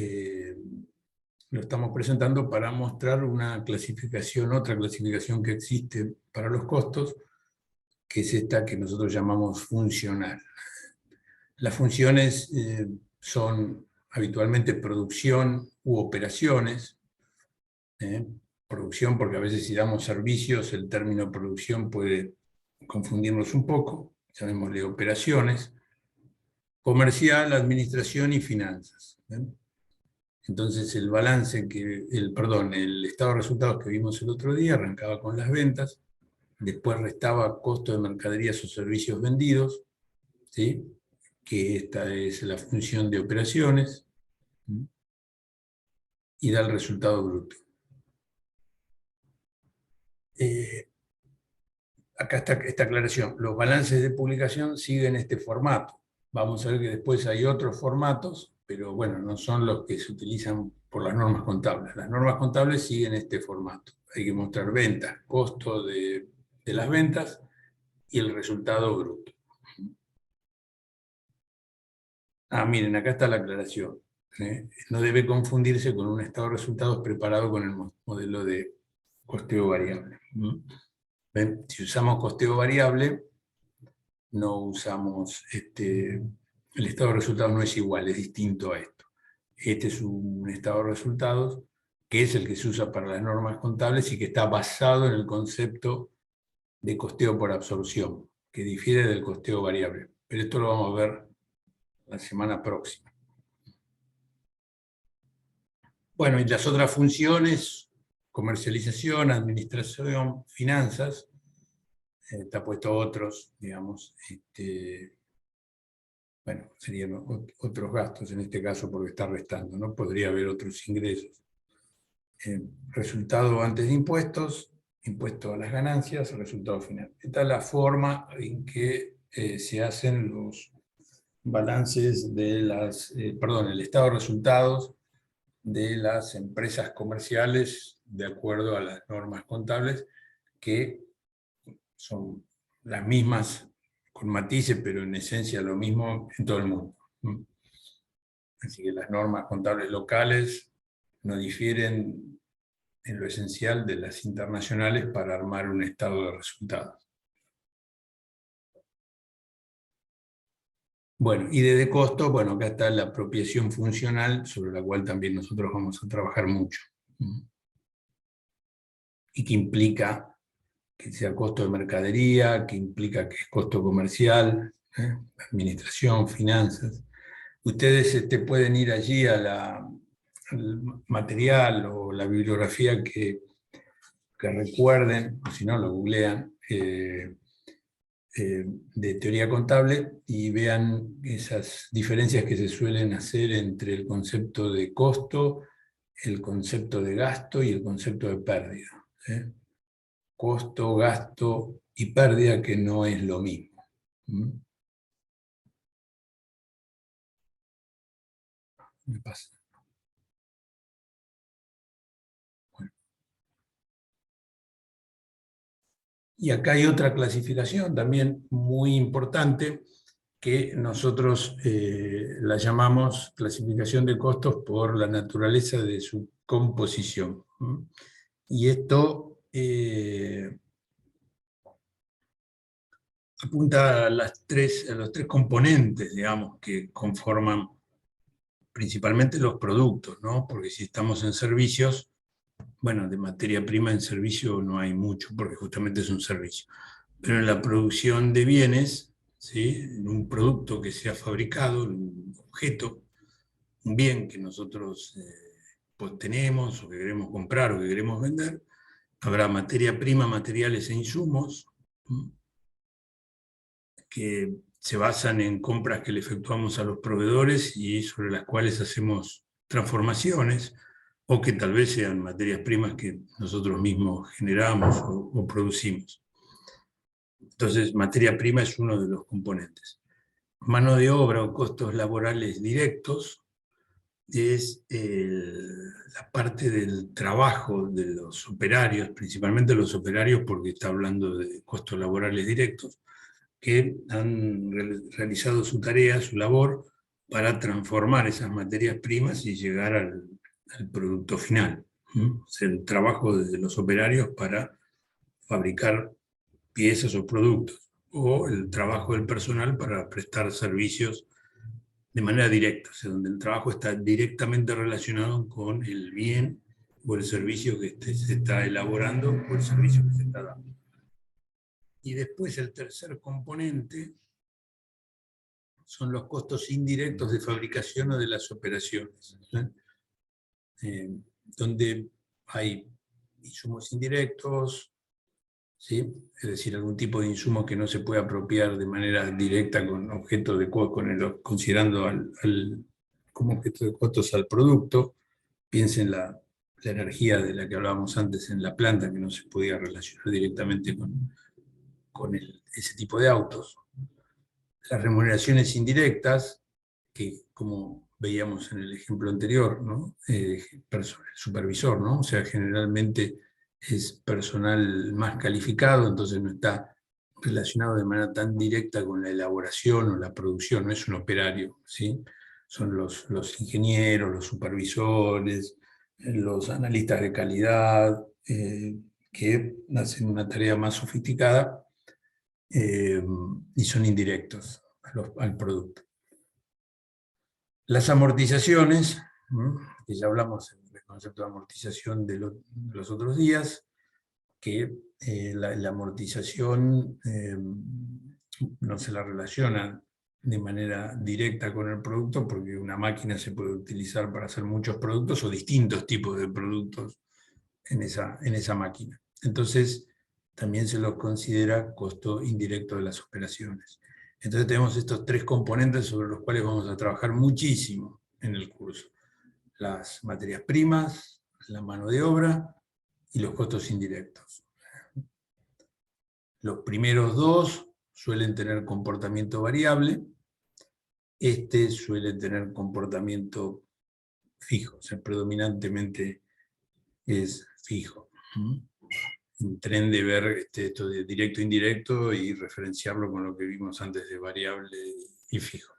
lo estamos presentando para mostrar una clasificación, otra clasificación que existe para los costos, que es esta que nosotros llamamos funcional. Las funciones son habitualmente producción u operaciones. Producción, porque a veces si damos servicios, el término producción puede confundirnos un poco, llamémosle operaciones. Comercial, administración y finanzas. Entonces el balance, el estado de resultados que vimos el otro día arrancaba con las ventas, después restaba costo de mercaderías o servicios vendidos, ¿sí? Que esta es la función de operaciones, y da el resultado bruto. Acá está esta aclaración. Los balances de publicación siguen este formato. Vamos a ver que después hay otros formatos, pero bueno, no son los que se utilizan por las normas contables. Las normas contables siguen este formato. Hay que mostrar ventas, costo de las ventas y el resultado bruto. Miren, acá está la aclaración. No debe confundirse con un estado de resultados preparado con el modelo de costeo variable. ¿Ven? Si usamos costeo variable, no usamos, el estado de resultados no es igual, es distinto a esto. Este es un estado de resultados que es el que se usa para las normas contables y que está basado en el concepto de costeo por absorción, que difiere del costeo variable. Pero esto lo vamos a ver la semana próxima. Bueno, y las otras funciones, comercialización, administración, finanzas, está puesto otros, digamos, bueno, serían otros gastos en este caso porque está restando, ¿no? Podría haber otros ingresos. Resultado antes de impuestos, impuesto a las ganancias, resultado final. Esta es la forma en que se hacen los balances de el estado de resultados de las empresas comerciales de acuerdo a las normas contables, que son las mismas con matices, pero en esencia lo mismo en todo el mundo. Así que las normas contables locales no difieren en lo esencial de las internacionales para armar un estado de resultados. Bueno, y de costo, bueno, acá está la apropiación funcional, sobre la cual también nosotros vamos a trabajar mucho. Y que implica que sea costo de mercadería, que implica que es costo comercial, administración, finanzas. Ustedes pueden ir allí al material o la bibliografía que recuerden, o si no lo googlean, de teoría contable, y vean esas diferencias que se suelen hacer entre el concepto de costo, el concepto de gasto y el concepto de pérdida. Costo, gasto y pérdida, que no es lo mismo. Me pasa. Bueno. Y acá hay otra clasificación también muy importante, que nosotros la llamamos clasificación de costos por la naturaleza de su composición. Y esto apunta a los tres componentes, digamos, que conforman principalmente los productos, ¿no? Porque si estamos en servicios, bueno, de materia prima en servicio no hay mucho, porque justamente es un servicio. Pero en la producción de bienes, ¿sí? En un producto que se ha fabricado, un objeto, un bien que nosotros pues tenemos, o que queremos comprar, o que queremos vender, habrá materia prima, materiales e insumos, que se basan en compras que le efectuamos a los proveedores y sobre las cuales hacemos transformaciones, o que tal vez sean materias primas que nosotros mismos generamos o producimos. Entonces, materia prima es uno de los componentes. Mano de obra o costos laborales directos es la parte del trabajo de los operarios, principalmente los operarios, porque está hablando de costos laborales directos, que han realizado su tarea, su labor, para transformar esas materias primas y llegar al producto final. O sea, el trabajo de los operarios para fabricar piezas o productos, o el trabajo del personal para prestar servicios de manera directa, o sea, donde el trabajo está directamente relacionado con el bien o el servicio que se está elaborando o el servicio que se está dando. Y después el tercer componente son los costos indirectos de fabricación o de las operaciones, donde hay insumos indirectos, ¿sí? Es decir, algún tipo de insumo que no se puede apropiar de manera directa con objeto de considerando como objeto de costos al producto. Piensen la energía de la que hablábamos antes en la planta, que no se podía relacionar directamente con ese tipo de autos. Las remuneraciones indirectas, que como veíamos en el ejemplo anterior, ¿no? El supervisor, ¿no? O sea, generalmente es personal más calificado, entonces no está relacionado de manera tan directa con la elaboración o la producción, no es un operario, ¿sí? Son los ingenieros, los supervisores, los analistas de calidad, que hacen una tarea más sofisticada y son indirectos al producto. Las amortizaciones, que ya hablamos del concepto de amortización de los otros días, que la amortización no se la relaciona de manera directa con el producto, porque una máquina se puede utilizar para hacer muchos productos o distintos tipos de productos en esa máquina. Entonces, también se los considera costo indirecto de las operaciones. Entonces tenemos estos tres componentes sobre los cuales vamos a trabajar muchísimo en el curso. Las materias primas, la mano de obra y los costos indirectos. Los primeros dos suelen tener comportamiento variable, este suele tener comportamiento fijo, o sea, predominantemente es fijo. Un tren de ver esto de directo e indirecto y referenciarlo con lo que vimos antes de variable y fijo.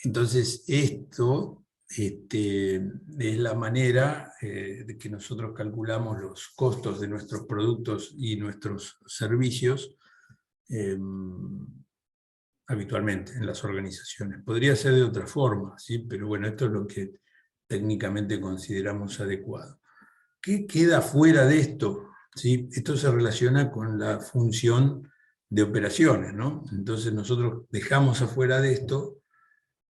Entonces, esto es la manera de que nosotros calculamos los costos de nuestros productos y nuestros servicios habitualmente en las organizaciones. Podría ser de otra forma, ¿sí? Pero bueno, esto es lo que técnicamente consideramos adecuado. ¿Qué queda fuera de esto? ¿Sí? Esto se relaciona con la función de operaciones, ¿no? Entonces nosotros dejamos afuera de esto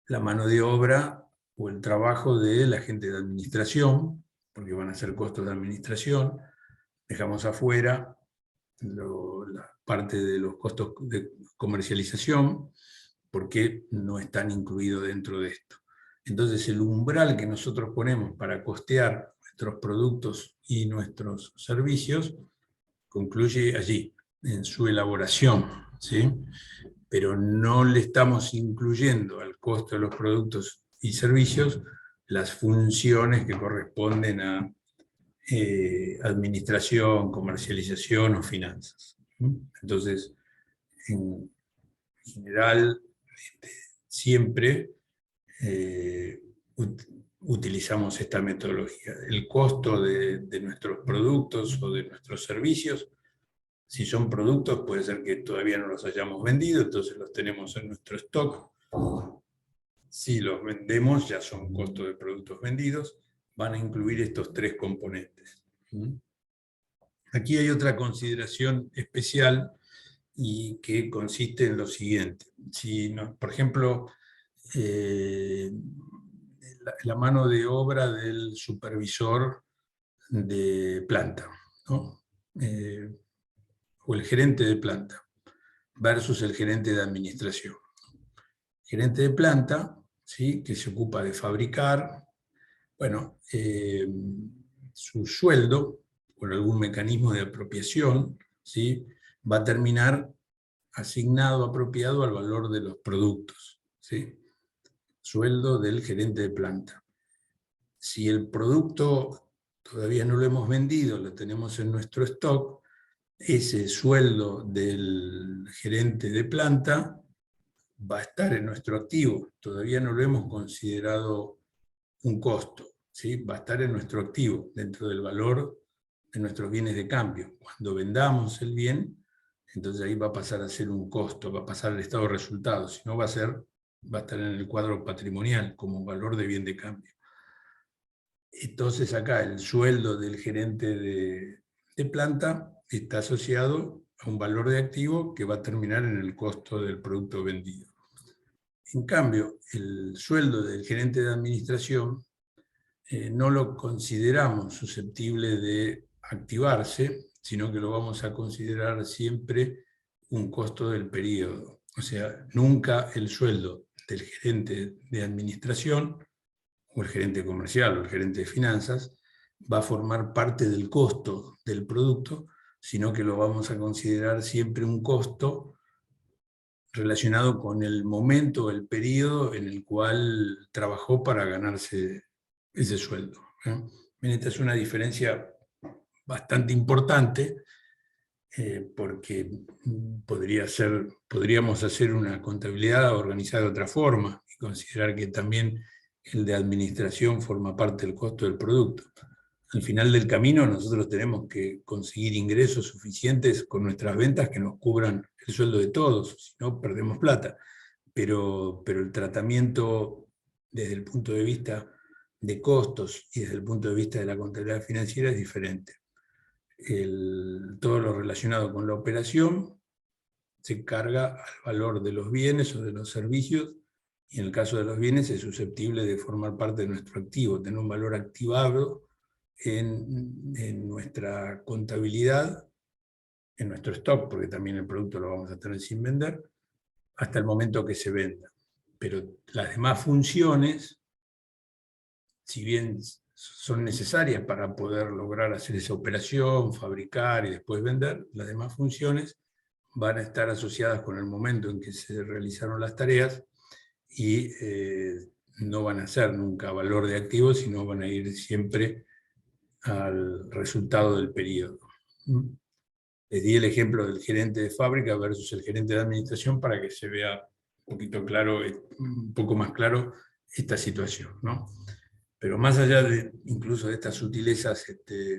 la mano de obra o el trabajo de la gente de administración, porque van a ser costos de administración, dejamos afuera la parte de los costos de comercialización, porque no están incluidos dentro de esto. Entonces el umbral que nosotros ponemos para costear nuestros productos y nuestros servicios concluye allí, en su elaboración, ¿sí? Pero no le estamos incluyendo al costo de los productos y servicios las funciones que corresponden a administración, comercialización o finanzas. Entonces, en general, siempre utilizamos esta metodología. El costo de nuestros productos o de nuestros servicios, si son productos, puede ser que todavía no los hayamos vendido, entonces los tenemos en nuestro stock. Si los vendemos, ya son costos de productos vendidos, van a incluir estos tres componentes. Aquí hay otra consideración especial y que consiste en lo siguiente. Si, por ejemplo, la mano de obra del supervisor de planta, ¿no? O el gerente de planta. versus el gerente de administración. Gerente de planta, ¿sí?, que se ocupa de fabricar, bueno, su sueldo, por algún mecanismo de apropiación, ¿sí?, va a terminar asignado, apropiado al valor de los productos, ¿sí? Sueldo del gerente de planta. Si el producto todavía no lo hemos vendido, lo tenemos en nuestro stock, ese sueldo del gerente de planta va a estar en nuestro activo. Todavía no lo hemos considerado un costo, ¿sí? Va a estar en nuestro activo, dentro del valor de nuestros bienes de cambio. Cuando vendamos el bien, entonces ahí va a pasar a ser un costo, va a pasar al estado de resultados, si no va a estar en el cuadro patrimonial como valor de bien de cambio. Entonces acá el sueldo del gerente de planta está asociado a un valor de activo que va a terminar en el costo del producto vendido. En cambio, el sueldo del gerente de administración no lo consideramos susceptible de activarse, sino que lo vamos a considerar siempre un costo del periodo. O sea, nunca el sueldo del gerente de administración, o el gerente comercial, o el gerente de finanzas, va a formar parte del costo del producto, sino que lo vamos a considerar siempre un costo relacionado con el momento, el periodo en el cual trabajó para ganarse ese sueldo. Esta es una diferencia bastante importante, porque podríamos hacer una contabilidad organizada de otra forma y considerar que también el de administración forma parte del costo del producto. Al final del camino nosotros tenemos que conseguir ingresos suficientes con nuestras ventas que nos cubran el sueldo de todos, si no perdemos plata. Pero el tratamiento desde el punto de vista de costos y desde el punto de vista de la contabilidad financiera es diferente. Todo lo relacionado con la operación se carga al valor de los bienes o de los servicios, y en el caso de los bienes es susceptible de formar parte de nuestro activo, tener un valor activado en nuestra contabilidad, en nuestro stock, porque también el producto lo vamos a tener sin vender, hasta el momento que se venda. Pero las demás funciones, si bien son necesarias para poder lograr hacer esa operación, fabricar y después vender, las demás funciones van a estar asociadas con el momento en que se realizaron las tareas y no van a ser nunca valor de activo, sino van a ir siempre al resultado del periodo. Les di el ejemplo del gerente de fábrica versus el gerente de administración para que se vea un poco más claro esta situación, ¿no? Pero más allá incluso de estas sutilezas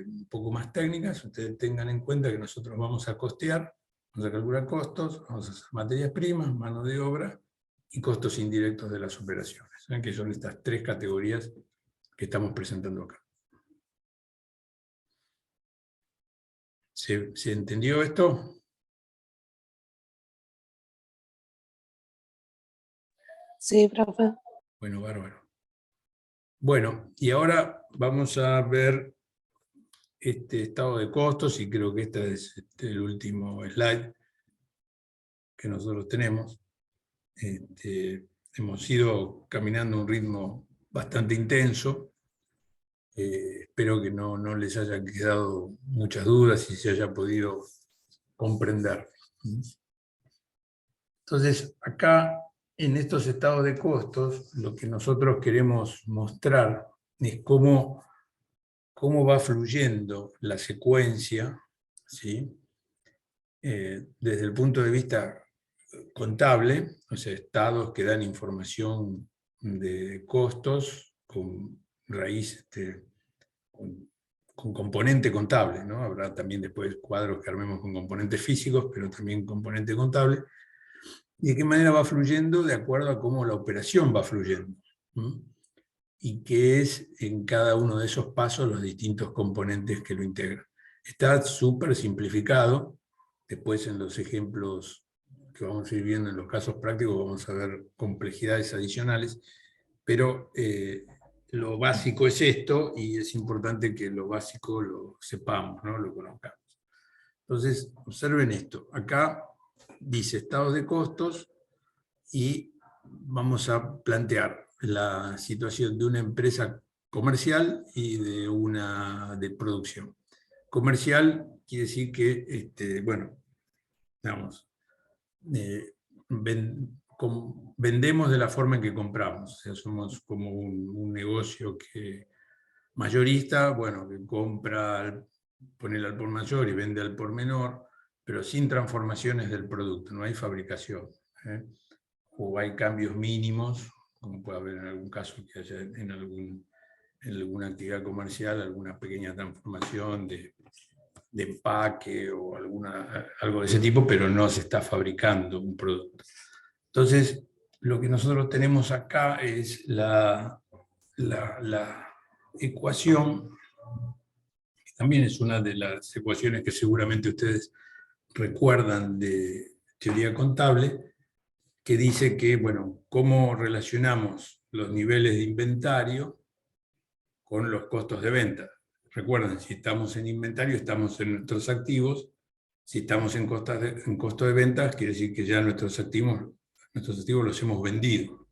un poco más técnicas, ustedes tengan en cuenta que nosotros vamos a costear, vamos a calcular costos, vamos a hacer materias primas, mano de obra y costos indirectos de las operaciones, ¿eh? Que son estas tres categorías que estamos presentando acá. ¿Se entendió esto? Sí, profe. Bueno, bárbaro. Bueno, y ahora vamos a ver este estado de costos, y creo que este es el último slide que nosotros tenemos. Hemos ido caminando a un ritmo bastante intenso. Espero que no les haya quedado muchas dudas y se haya podido comprender. Entonces, acá, en estos estados de costos, lo que nosotros queremos mostrar es cómo va fluyendo la secuencia, ¿sí? Desde el punto de vista contable, o sea, estados que dan información de costos con raíz, con componente contable, ¿no? Habrá también después cuadros que armemos con componentes físicos, pero también componente contable. ¿Y de qué manera va fluyendo? De acuerdo a cómo la operación va fluyendo, ¿no? Y qué es en cada uno de esos pasos los distintos componentes que lo integran. Está súper simplificado. Después en los ejemplos que vamos a ir viendo en los casos prácticos vamos a ver complejidades adicionales, pero lo básico es esto, y es importante que lo básico lo sepamos, ¿no? Lo conozcamos. Entonces, observen esto. Acá dice estados de costos y vamos a plantear la situación de una empresa comercial y de una de producción. Comercial quiere decir que, bueno, digamos, vendemos de la forma en que compramos. O sea, somos como un negocio mayorista, bueno, que compra, pone al por mayor y vende al por menor, pero sin transformaciones del producto, no hay fabricación. O hay cambios mínimos, como puede haber en algún caso que haya en alguna actividad comercial, alguna pequeña transformación de empaque o algo de ese tipo, pero no se está fabricando un producto. Entonces, lo que nosotros tenemos acá es la ecuación, que también es una de las ecuaciones que seguramente ustedes recuerdan de teoría contable, que dice que, bueno, cómo relacionamos los niveles de inventario con los costos de venta. Recuerden, si estamos en inventario, estamos en nuestros activos. Si estamos en costo de ventas, quiere decir que ya nuestros activos los hemos vendido.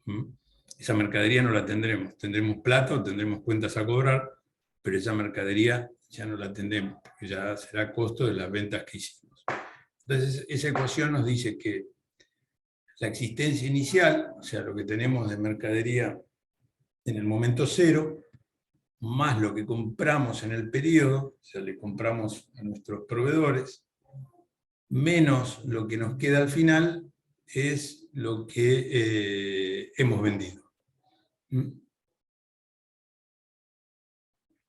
Esa mercadería no la tendremos. Tendremos plata o tendremos cuentas a cobrar, pero esa mercadería ya no la tendremos, porque ya será costo de las ventas que hicimos. Entonces, esa ecuación nos dice que la existencia inicial, o sea, lo que tenemos de mercadería en el momento cero, más lo que compramos en el periodo, o sea, le compramos a nuestros proveedores, menos lo que nos queda al final, es lo que hemos vendido.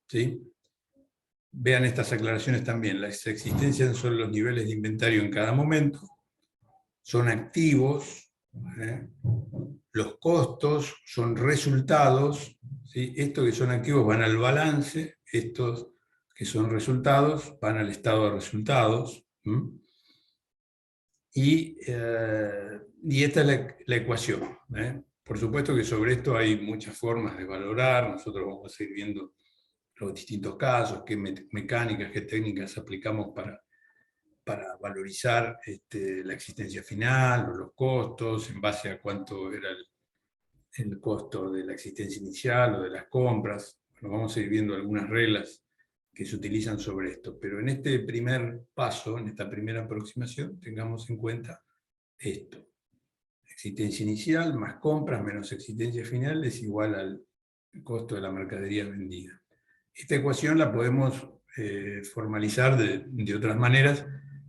¿Sí? Vean estas aclaraciones también. Las existencias son los niveles de inventario en cada momento, son activos, los costos son resultados, ¿sí? Estos que son activos van al balance, estos que son resultados van al estado de resultados. Y esta es la ecuación. Por supuesto que sobre esto hay muchas formas de valorar, nosotros vamos a seguir viendo los distintos casos, qué mecánicas, qué técnicas aplicamos para valorizar la existencia final o los costos, en base a cuánto era el costo de la existencia inicial o de las compras. Bueno, vamos a ir viendo algunas reglas que se utilizan sobre esto, pero en este primer paso, en esta primera aproximación, tengamos en cuenta esto. Existencia inicial más compras menos existencia final es igual al costo de la mercadería vendida. Esta ecuación la podemos formalizar de otras maneras,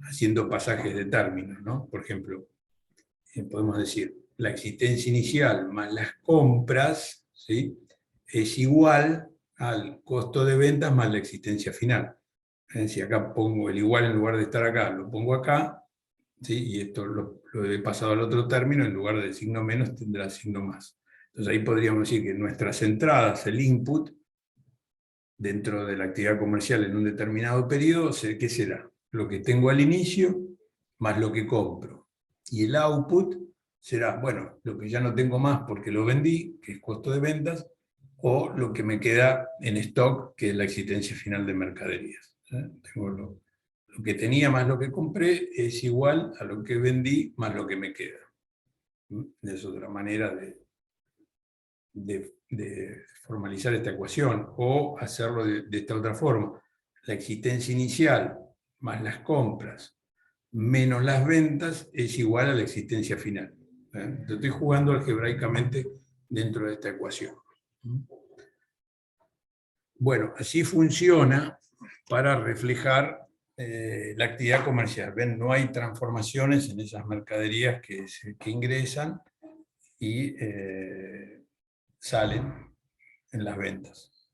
haciendo pasajes de términos, ¿no? Por ejemplo, podemos decir, la existencia inicial más las compras, ¿sí?, es igual al costo de ventas más la existencia final. Si acá pongo el igual en lugar de estar acá, lo pongo acá, ¿sí?, y esto lo he pasado al otro término, en lugar del signo menos tendrá signo más. Entonces ahí podríamos decir que nuestras entradas, el input, dentro de la actividad comercial en un determinado periodo, ¿qué será? Lo que tengo al inicio más lo que compro. Y el output será, bueno, lo que ya no tengo más porque lo vendí, que es costo de ventas, o lo que me queda en stock, que es la existencia final de mercaderías. Tengo lo que tenía más lo que compré es igual a lo que vendí más lo que me queda. Es otra manera de formalizar esta ecuación, o hacerlo de esta otra forma. La existencia inicial más las compras menos las ventas es igual a la existencia final. Yo estoy jugando algebraicamente dentro de esta ecuación. Bueno, así funciona para reflejar la actividad comercial. ¿Ven? No hay transformaciones en esas mercaderías que ingresan y salen en las ventas.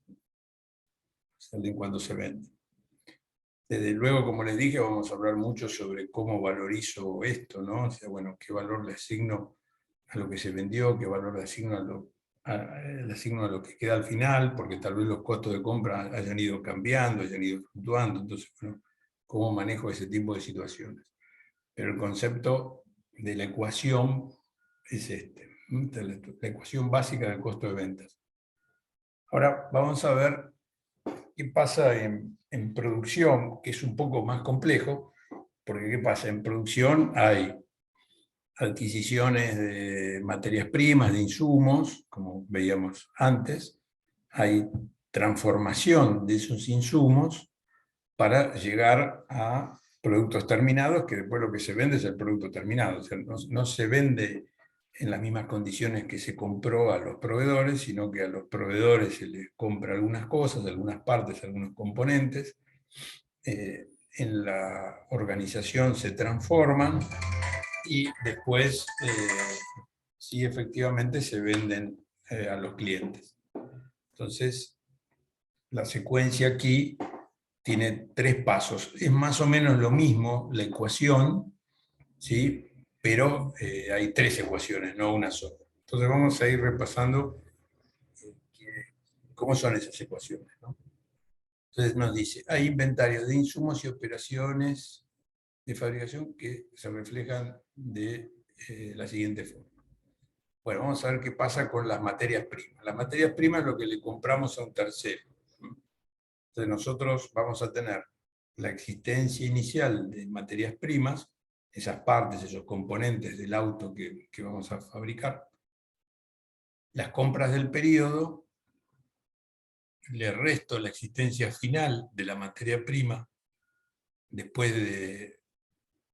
Salen cuando se venden. Desde luego, como les dije, vamos a hablar mucho sobre cómo valorizo esto, ¿no? O sea, bueno, qué valor le asigno a lo que se vendió, qué valor le asigno a lo que queda al final, porque tal vez los costos de compra hayan ido cambiando, hayan ido fluctuando. Entonces, bueno, cómo manejo ese tipo de situaciones. Pero el concepto de la ecuación es la ecuación básica del costo de ventas. Ahora vamos a ver qué pasa en producción, que es un poco más complejo, porque ¿qué pasa? En producción hay adquisiciones de materias primas, de insumos, como veíamos antes, hay transformación de esos insumos para llegar a productos terminados, que después lo que se vende es el producto terminado. O sea, no se vende en las mismas condiciones que se compró a los proveedores, sino que a los proveedores se les compra algunas cosas, algunas partes, algunos componentes. En la organización se transforman y después sí efectivamente se venden a los clientes. Entonces, la secuencia aquí tiene 3 pasos. Es más o menos lo mismo la ecuación, ¿sí? Pero hay 3 ecuaciones, no una sola. Entonces vamos a ir repasando cómo son esas ecuaciones, ¿no? Entonces nos dice, hay inventarios de insumos y operaciones de fabricación que se reflejan de la siguiente forma. Bueno, vamos a ver qué pasa con las materias primas. Las materias primas es lo que le compramos a un tercero. Entonces nosotros vamos a tener la existencia inicial de materias primas, esas partes, esos componentes del auto que vamos a fabricar, las compras del periodo, le resto la existencia final de la materia prima después de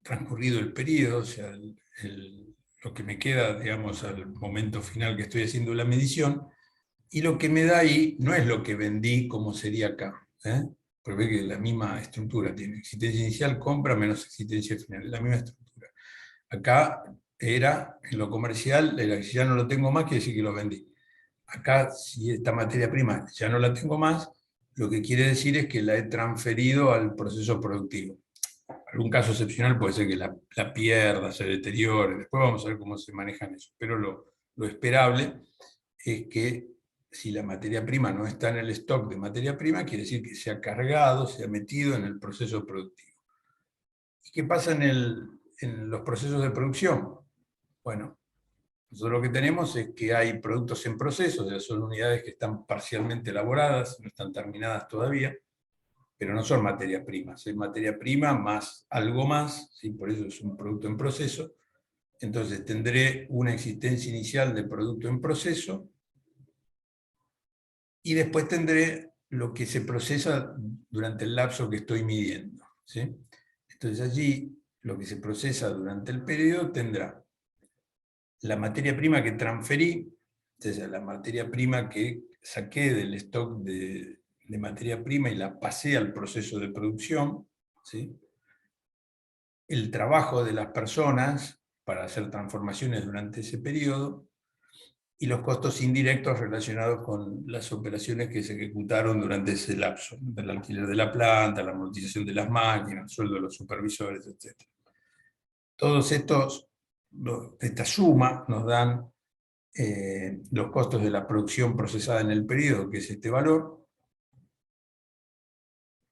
transcurrido el periodo, o sea, lo que me queda, digamos, al momento final que estoy haciendo la medición, y lo que me da ahí no es lo que vendí como sería acá, porque ve que la misma estructura tiene existencia inicial, compra menos existencia final, es la misma estructura. Acá era, en lo comercial, era que si ya no lo tengo más, quiere decir que lo vendí. Acá, si esta materia prima ya no la tengo más, lo que quiere decir es que la he transferido al proceso productivo. Algún caso excepcional puede ser que la pierda, se deteriore, después vamos a ver cómo se manejan eso, pero lo esperable es que si la materia prima no está en el stock de materia prima, quiere decir que se ha cargado, se ha metido en el proceso productivo. ¿Y qué pasa en los procesos de producción? Bueno, nosotros lo que tenemos es que hay productos en proceso, o sea, son unidades que están parcialmente elaboradas, no están terminadas todavía, pero no son materias primas, es materia prima más algo más, ¿sí? Por eso es un producto en proceso. Entonces tendré una existencia inicial de producto en proceso, y después tendré lo que se procesa durante el lapso que estoy midiendo, ¿sí? Entonces allí, lo que se procesa durante el periodo tendrá la materia prima que transferí, o sea, la materia prima que saqué del stock de materia prima y la pasé al proceso de producción, ¿sí? El trabajo de las personas para hacer transformaciones durante ese periodo, y los costos indirectos relacionados con las operaciones que se ejecutaron durante ese lapso, el alquiler de la planta, la amortización de las máquinas, el sueldo de los supervisores, etc. Todos esta suma nos dan los costos de la producción procesada en el periodo, que es este valor.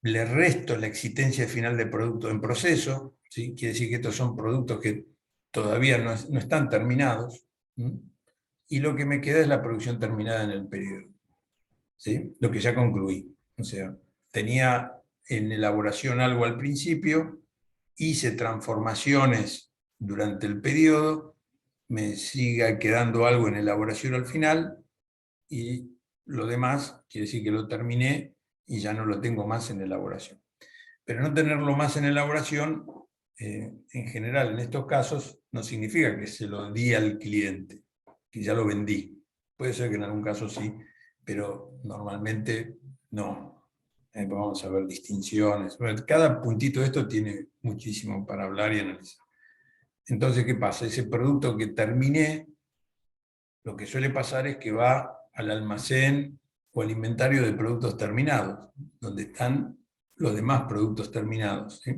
Le resto la existencia final de producto en proceso, ¿sí? Quiere decir que estos son productos que todavía no están terminados, ¿sí? Y lo que me queda es la producción terminada en el periodo, ¿sí? Lo que ya concluí. O sea, tenía en elaboración algo al principio, hice transformaciones durante el periodo, me sigue quedando algo en elaboración al final, y lo demás quiere decir que lo terminé y ya no lo tengo más en elaboración. Pero no tenerlo más en elaboración, en general en estos casos, no significa que se lo di al cliente, que ya lo vendí. Puede ser que en algún caso sí, pero normalmente no. Vamos a ver distinciones. Cada puntito de esto tiene muchísimo para hablar y analizar. Entonces, ¿qué pasa? Ese producto que terminé, lo que suele pasar es que va al almacén o al inventario de productos terminados, donde están los demás productos terminados, ¿sí?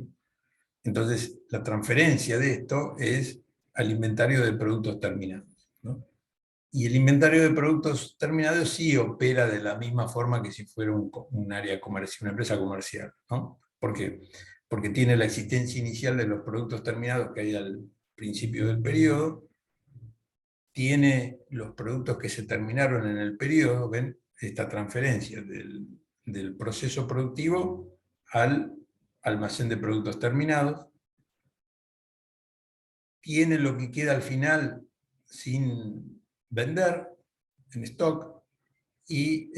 Entonces, la transferencia de esto es al inventario de productos terminados, ¿no? Y el inventario de productos terminados sí opera de la misma forma que si fuera un área comercial, una empresa comercial, ¿no? ¿Por qué? Porque tiene la existencia inicial de los productos terminados que hay al principio del periodo, tiene los productos que se terminaron en el periodo, ven esta transferencia del proceso productivo al almacén de productos terminados, tiene lo que queda al final sin vender en stock, y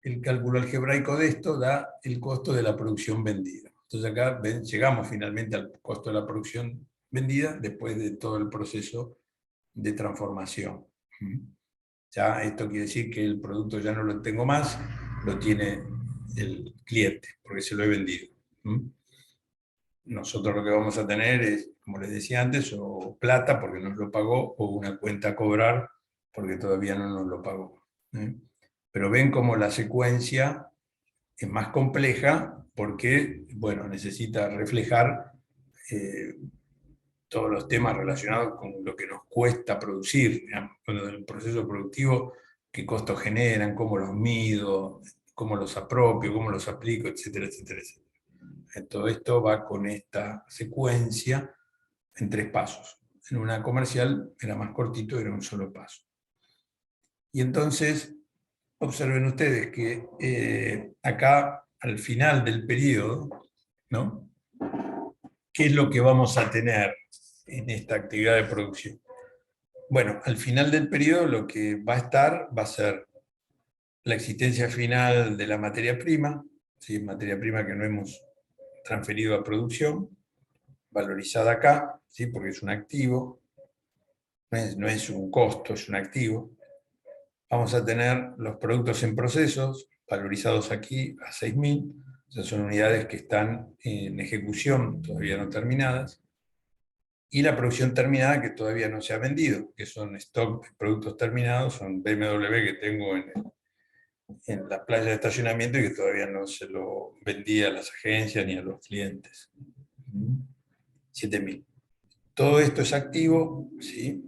el cálculo algebraico de esto da el costo de la producción vendida. Entonces acá llegamos finalmente al costo de la producción vendida después de todo el proceso de transformación. Ya esto quiere decir que el producto ya no lo tengo más, lo tiene el cliente, porque se lo he vendido. Nosotros lo que vamos a tener es, como les decía antes, o plata porque nos lo pagó, o una cuenta a cobrar porque todavía no nos lo pagó. Pero ven cómo la secuencia es más compleja porque, bueno, necesita reflejar todos los temas relacionados con lo que nos cuesta producir, digamos, con el proceso productivo, qué costos generan, cómo los mido, cómo los apropio, cómo los aplico, etcétera, etcétera, etcétera. Todo esto va con esta secuencia en 3 pasos. En una comercial era más cortito, era un solo paso. Y entonces, observen ustedes que acá, al final del periodo, ¿no? ¿Qué es lo que vamos a tener en esta actividad de producción? Bueno, al final del periodo lo que va a estar va a ser la existencia final de la materia prima, ¿sí? Materia prima que no hemos transferido a producción, valorizada acá, ¿sí? Porque es un activo, no es un costo, es un activo. Vamos a tener los productos en procesos, valorizados aquí a 6.000, o sea, son unidades que están en ejecución, todavía no terminadas, y la producción terminada que todavía no se ha vendido, que son stock de productos terminados, son BMW que tengo en la playa de estacionamiento y que todavía no se lo vendí a las agencias ni a los clientes. 7.000. Todo esto es activo, ¿sí?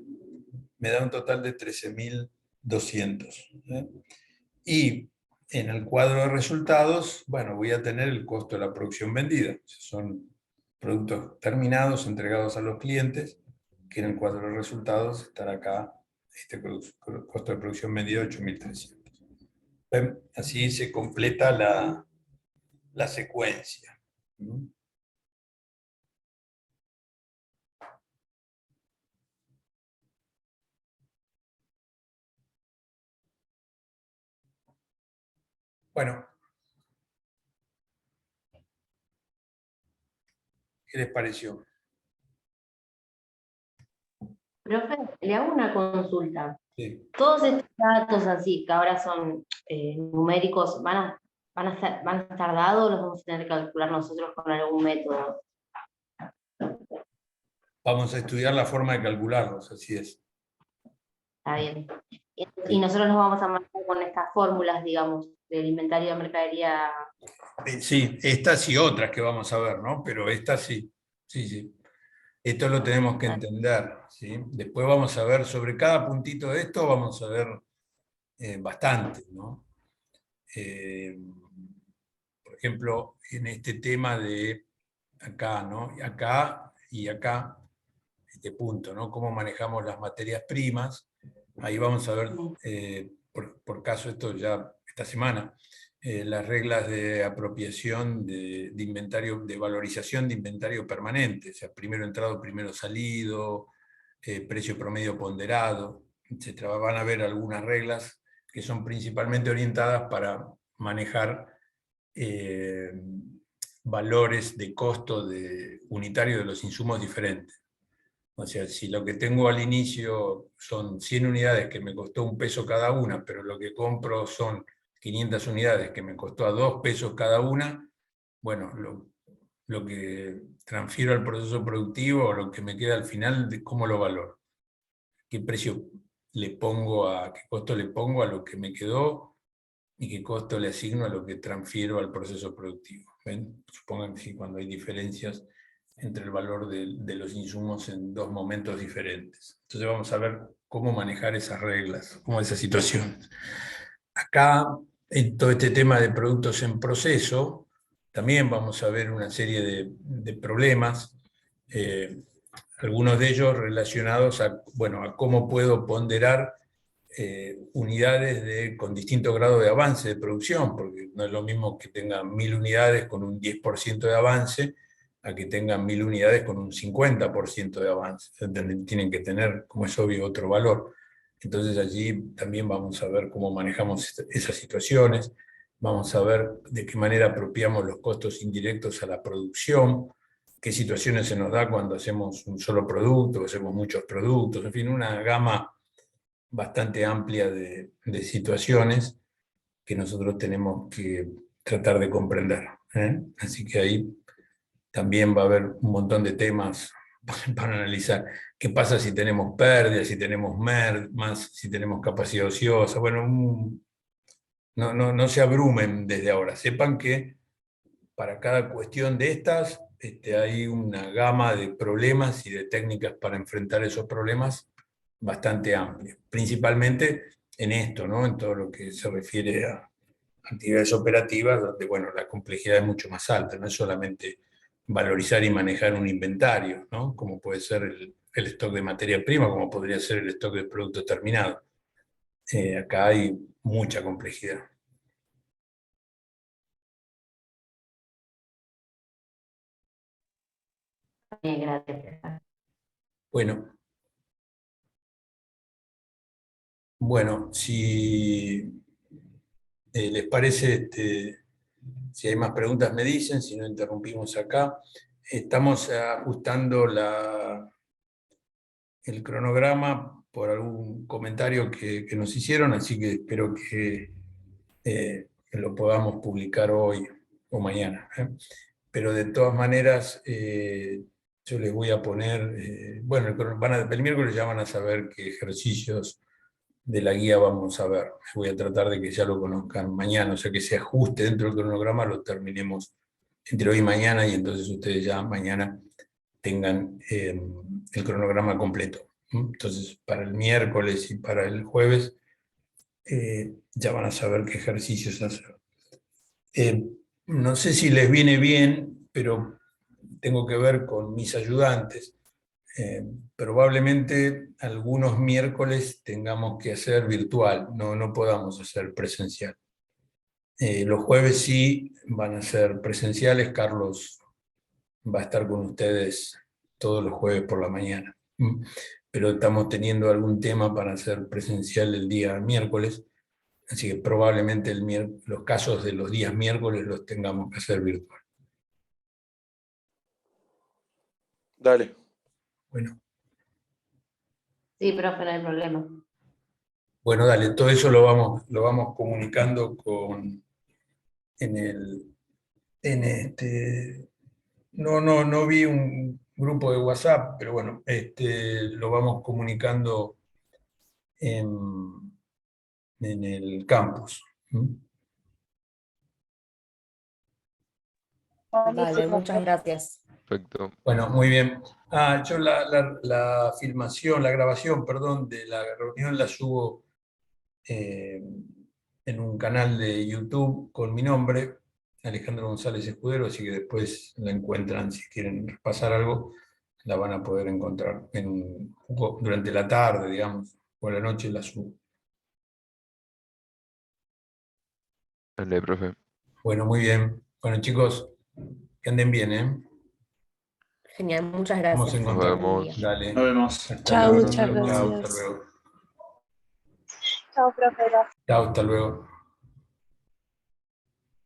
Me da un total de 13.200. Y en el cuadro de resultados, bueno, voy a tener el costo de la producción vendida. Son productos terminados, entregados a los clientes, que en el cuadro de resultados estará acá este costo de producción vendida 8.300. Así se completa la secuencia. Bueno, ¿qué les pareció? Profe, le hago una consulta. Sí. Todos estos datos así, que ahora son numéricos, van a estar dados o los vamos a tener que calcular nosotros con algún método? Vamos a estudiar la forma de calcularlos, así es. Está bien. Y nosotros nos vamos a manejar con estas fórmulas, digamos, del inventario de mercadería. Sí, estas y otras que vamos a ver, ¿no? Pero estas sí, sí, sí. Esto lo tenemos que entender, ¿sí? Después vamos a ver, sobre cada puntito de esto, vamos a ver bastante, ¿no? Por ejemplo, en este tema de acá, ¿no? Acá y acá, este punto, ¿no? Cómo manejamos las materias primas. Ahí vamos a ver, por caso esto ya esta semana, las reglas de apropiación de inventario, de valorización de inventario permanente, o sea, primero entrado, primero salido, precio promedio ponderado, etc. Van a haber algunas reglas que son principalmente orientadas para manejar valores de costo unitario de los insumos diferentes. O sea, si lo que tengo al inicio son 100 unidades que me costó $1 cada una, pero lo que compro son 500 unidades que me costó a $2 cada una, bueno, lo que transfiero al proceso productivo o lo que me queda al final, ¿cómo lo valoro? ¿Qué precio le pongo qué costo le pongo a lo que me quedó y qué costo le asigno a lo que transfiero al proceso productivo? ¿Ven? Supongan que sí, cuando hay diferencias entre el valor de los insumos en 2 momentos diferentes. Entonces vamos a ver cómo manejar esas reglas, cómo esas situaciones. Acá, en todo este tema de productos en proceso, también vamos a ver una serie de problemas, algunos de ellos relacionados a cómo puedo ponderar unidades con distinto grado de avance de producción, porque no es lo mismo que tenga 1.000 unidades con un 10% de avance a que tengan 1000 unidades con un 50% de avance. Tienen que tener, como es obvio, otro valor. Entonces allí también vamos a ver cómo manejamos esas situaciones, vamos a ver de qué manera apropiamos los costos indirectos a la producción, qué situaciones se nos da cuando hacemos un solo producto, hacemos muchos productos, en fin, una gama bastante amplia de situaciones que nosotros tenemos que tratar de comprender. Así que ahí también va a haber un montón de temas para analizar. ¿Qué pasa si tenemos pérdidas, si tenemos más, si tenemos capacidad ociosa? Bueno, no se abrumen desde ahora. Sepan que para cada cuestión de estas hay una gama de problemas y de técnicas para enfrentar esos problemas bastante amplia. Principalmente en esto, ¿no? En todo lo que se refiere a actividades operativas, donde bueno, la complejidad es mucho más alta, no es solamente valorizar y manejar un inventario, ¿no? Como puede ser el stock de materia prima, como podría ser el stock de producto terminado. Acá hay mucha complejidad. Gracias. Bueno, si les parece, si hay más preguntas me dicen, si no interrumpimos acá. Estamos ajustando el cronograma por algún comentario que nos hicieron, así que espero que lo podamos publicar hoy o mañana. Pero de todas maneras, yo les voy a poner, bueno, el miércoles ya van a saber qué ejercicios de la guía vamos a ver. Voy a tratar de que ya lo conozcan mañana, o sea que se ajuste dentro del cronograma, lo terminemos entre hoy y mañana, y entonces ustedes ya mañana tengan el cronograma completo. Entonces, para el miércoles y para el jueves ya van a saber qué ejercicios hacer. No sé si les viene bien, pero tengo que ver con mis ayudantes. Probablemente algunos miércoles tengamos que hacer virtual, no podamos hacer presencial. Los jueves sí van a ser presenciales. Carlos va a estar con ustedes todos los jueves por la mañana. Pero estamos teniendo algún tema para hacer presencial el día miércoles, así que probablemente los casos de los días miércoles los tengamos que hacer virtual. Dale. Bueno. Sí, profe, no hay problema. Bueno, dale, todo eso lo vamos comunicando no vi un grupo de WhatsApp, pero bueno, lo vamos comunicando en el campus. Vale, muchas gracias. Perfecto. Bueno, muy bien. Yo la filmación, la grabación, perdón, de la reunión la subo en un canal de YouTube con mi nombre, Alejandro González Escudero, así que después la encuentran, si quieren repasar algo, la van a poder encontrar durante la tarde, digamos, o la noche la subo. Dale, profe. Bueno, muy bien. Bueno, chicos, que anden bien, ¿eh? Genial, muchas Vamos gracias. en Nos contacto. vemos. Dale. Nos vemos. Hasta Chao, luego. muchas Chao, hasta gracias. luego. Chao, profe. Chao, hasta luego.